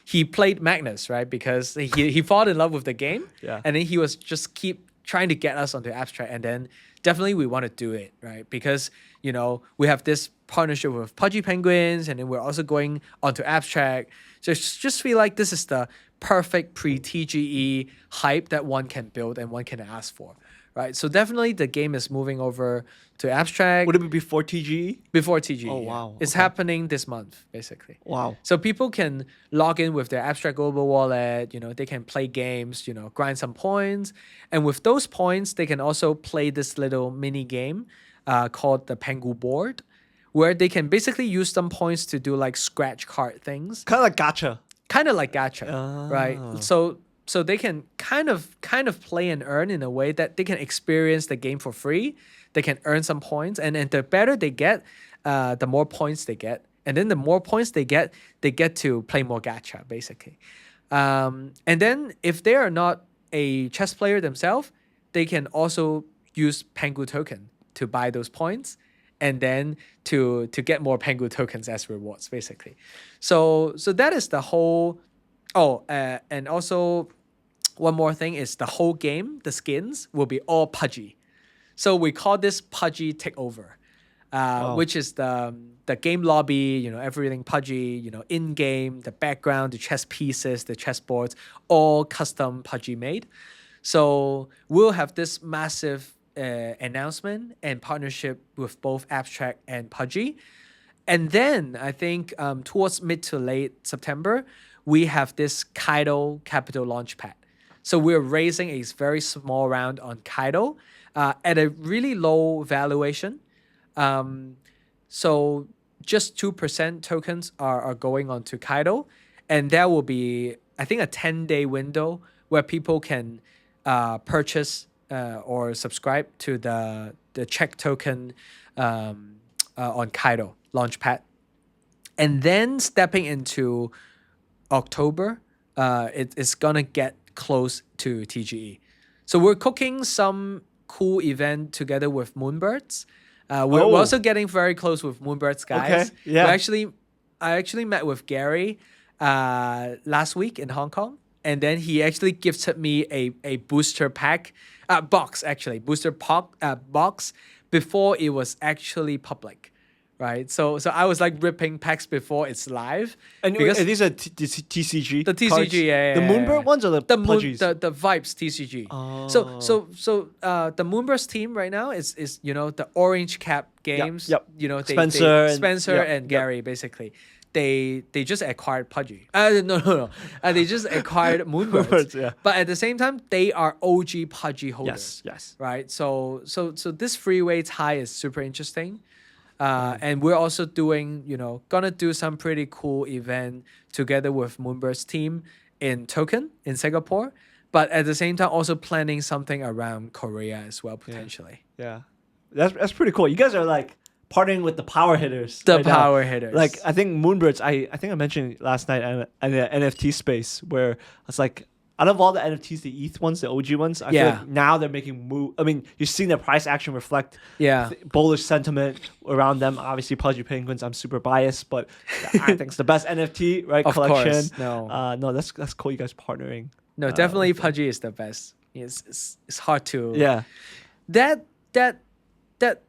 he played Magnus, right? Because he fall in love with the game. Yeah. And then he was just keep trying to get us onto abstract. And then definitely we want to do it, right? Because, we have this partnership with Pudgy Penguins, and then we're also going onto abstract. So just feel like this is the perfect pre-TGE hype that one can build and one can ask for, right? So definitely the game is moving over to abstract. Would it be before TGE? Before TGE. Oh, yeah. wow. It's Okay. happening this month, basically. Wow. So people can log in with their abstract global wallet, they can play games, grind some points. And with those points, they can also play this little mini game called the Pengu board, where they can basically use some points to do like scratch card things. Kind of like gacha. Kind of like gacha, right? Ah. So they can kind of play and earn in a way that they can experience the game for free. They can earn some points, and the better they get, the more points they get. And then the more points they get to play more gacha, basically. And then if they are not a chess player themselves, they can also use Pengu token to buy those points, and then to get more Pengu tokens as rewards, basically. So that is the whole. And also one more thing is the whole game, the skins will be all Pudgy. So we call this Pudgy Takeover, which is the game lobby, everything Pudgy, in game, the background, the chess pieces, the chessboards, all custom Pudgy made. So we'll have this massive announcement and partnership with both Abstract and Pudgy. And then I think towards mid to late September, we have this Kaido Capital Launchpad. So we're raising a very small round on Kaido at a really low valuation. So just 2% tokens are going onto Kaido. And there will be, I think, a 10-day window where people can purchase or subscribe to the CHECK token on Kaido Launchpad. And then stepping into October, it's gonna get close to TGE. So we're cooking some cool event together with Moonbirds. We're also getting very close with Moonbirds guys. Okay, yeah. I actually met with Gary last week in Hong Kong, and then he actually gifted me a booster pack box box before it was actually public. Right, so I was like ripping packs before it's live. And because these are TCG. the TCG, cards? yeah, The yeah, Moonbird yeah. ones or the Pudgies? The Vibes TCG. Oh. So the Moonburst team right now is the Orange Cap Games. Yep. Spencer and and Gary basically. They just acquired Pudgy. No. They just acquired Moonbirds. Moonbirds, yeah. But at the same time, they are OG Pudgy holders. Yes. Right. So this freeway tie is super interesting. And we're also doing, gonna do some pretty cool event together with Moonburst team in Token in Singapore, but at the same time also planning something around Korea as well potentially. Yeah. That's pretty cool. You guys are like partnering with the power hitters. The right now. power hitters. Like I think Moonbirds. I think I mentioned last night in the NFT space where it's like out of all the NFTs, the ETH ones, the OG ones, I feel like now they're making move. I mean, you're seeing their price action reflect bullish sentiment around them. Obviously, Pudgy Penguins, I'm super biased, but I think it's the best NFT Of collection. course, no. No, that's cool. You guys partnering. No, definitely Pudgy is the best. It's hard to That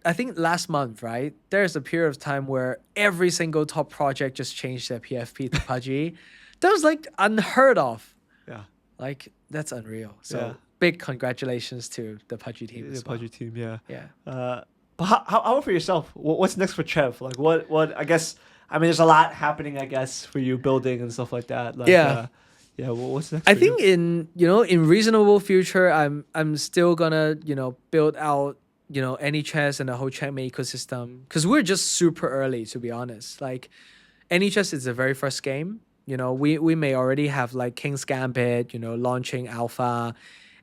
I think last month, right? There's a period of time where every single top project just changed their PFP to Pudgy. That was like unheard of. Yeah. Like that's unreal. So big congratulations to the Pudgy team. The Pudgy team, yeah. Yeah. But how about for yourself? What's next for Chev? Like what? I guess I mean there's a lot happening. I guess for you building and stuff like that. Like, Yeah. yeah. What's next? I for think you? in reasonable future, I'm still gonna build out Anichess and the whole checkmate ecosystem because we're just super early, to be honest. Like Anichess is the very first game. We may already have like King's Gambit, launching alpha,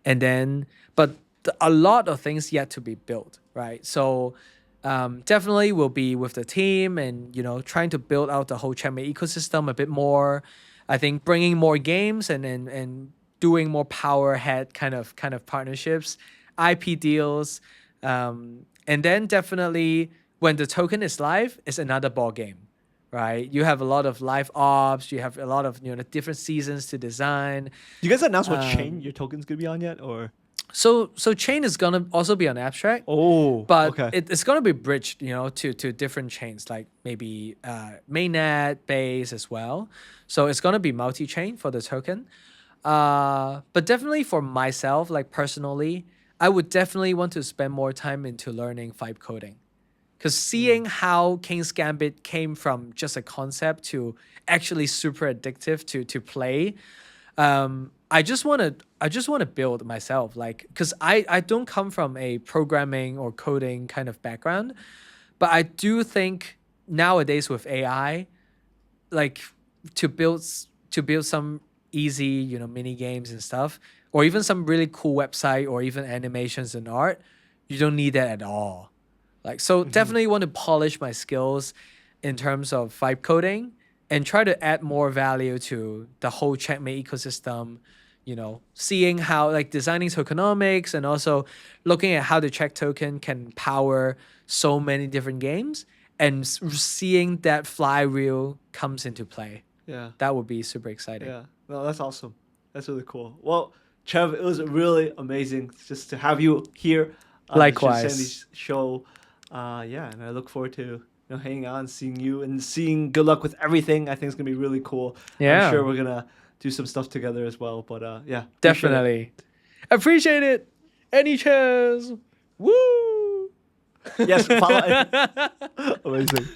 and then but a lot of things yet to be built, right? So definitely will be with the team and trying to build out the whole checkmate ecosystem a bit more. I think bringing more games and doing more power head kind of partnerships, IP deals, and then definitely when the token is live, it's another ball game, right? You have a lot of live ops, you have a lot of different seasons to design. You guys announce what chain your token's gonna be on yet, or? So chain is gonna also be on abstract. Oh, But okay. it's gonna be bridged, to different chains, like maybe mainnet, base as well. So it's gonna be multi-chain for the token. But definitely for myself, like personally, I would definitely want to spend more time into learning vibe coding. Because seeing how King's Gambit came from just a concept to actually super addictive to play, I just want to build myself, like, because I don't come from a programming or coding kind of background, but I do think nowadays with AI, like to build some easy mini games and stuff, or even some really cool website or even animations and art, you don't need that at all. Like, so definitely want to polish my skills in terms of vibe coding and try to add more value to the whole checkmate ecosystem, seeing how, like, designing tokenomics and also looking at how the check token can power so many different games and seeing that flywheel comes into play. Yeah. That would be super exciting. Yeah. No, that's awesome. That's really cool. Well, Chev, it was really amazing just to have you here. Likewise. The Chinsanity show. Yeah, and I look forward to hanging out and seeing you and seeing good luck with everything. I think it's gonna be really cool. Yeah. I'm sure we're gonna do some stuff together as well. But yeah, Definitely. Appreciate it. Anichess. Woo! Yes, follow. Amazing.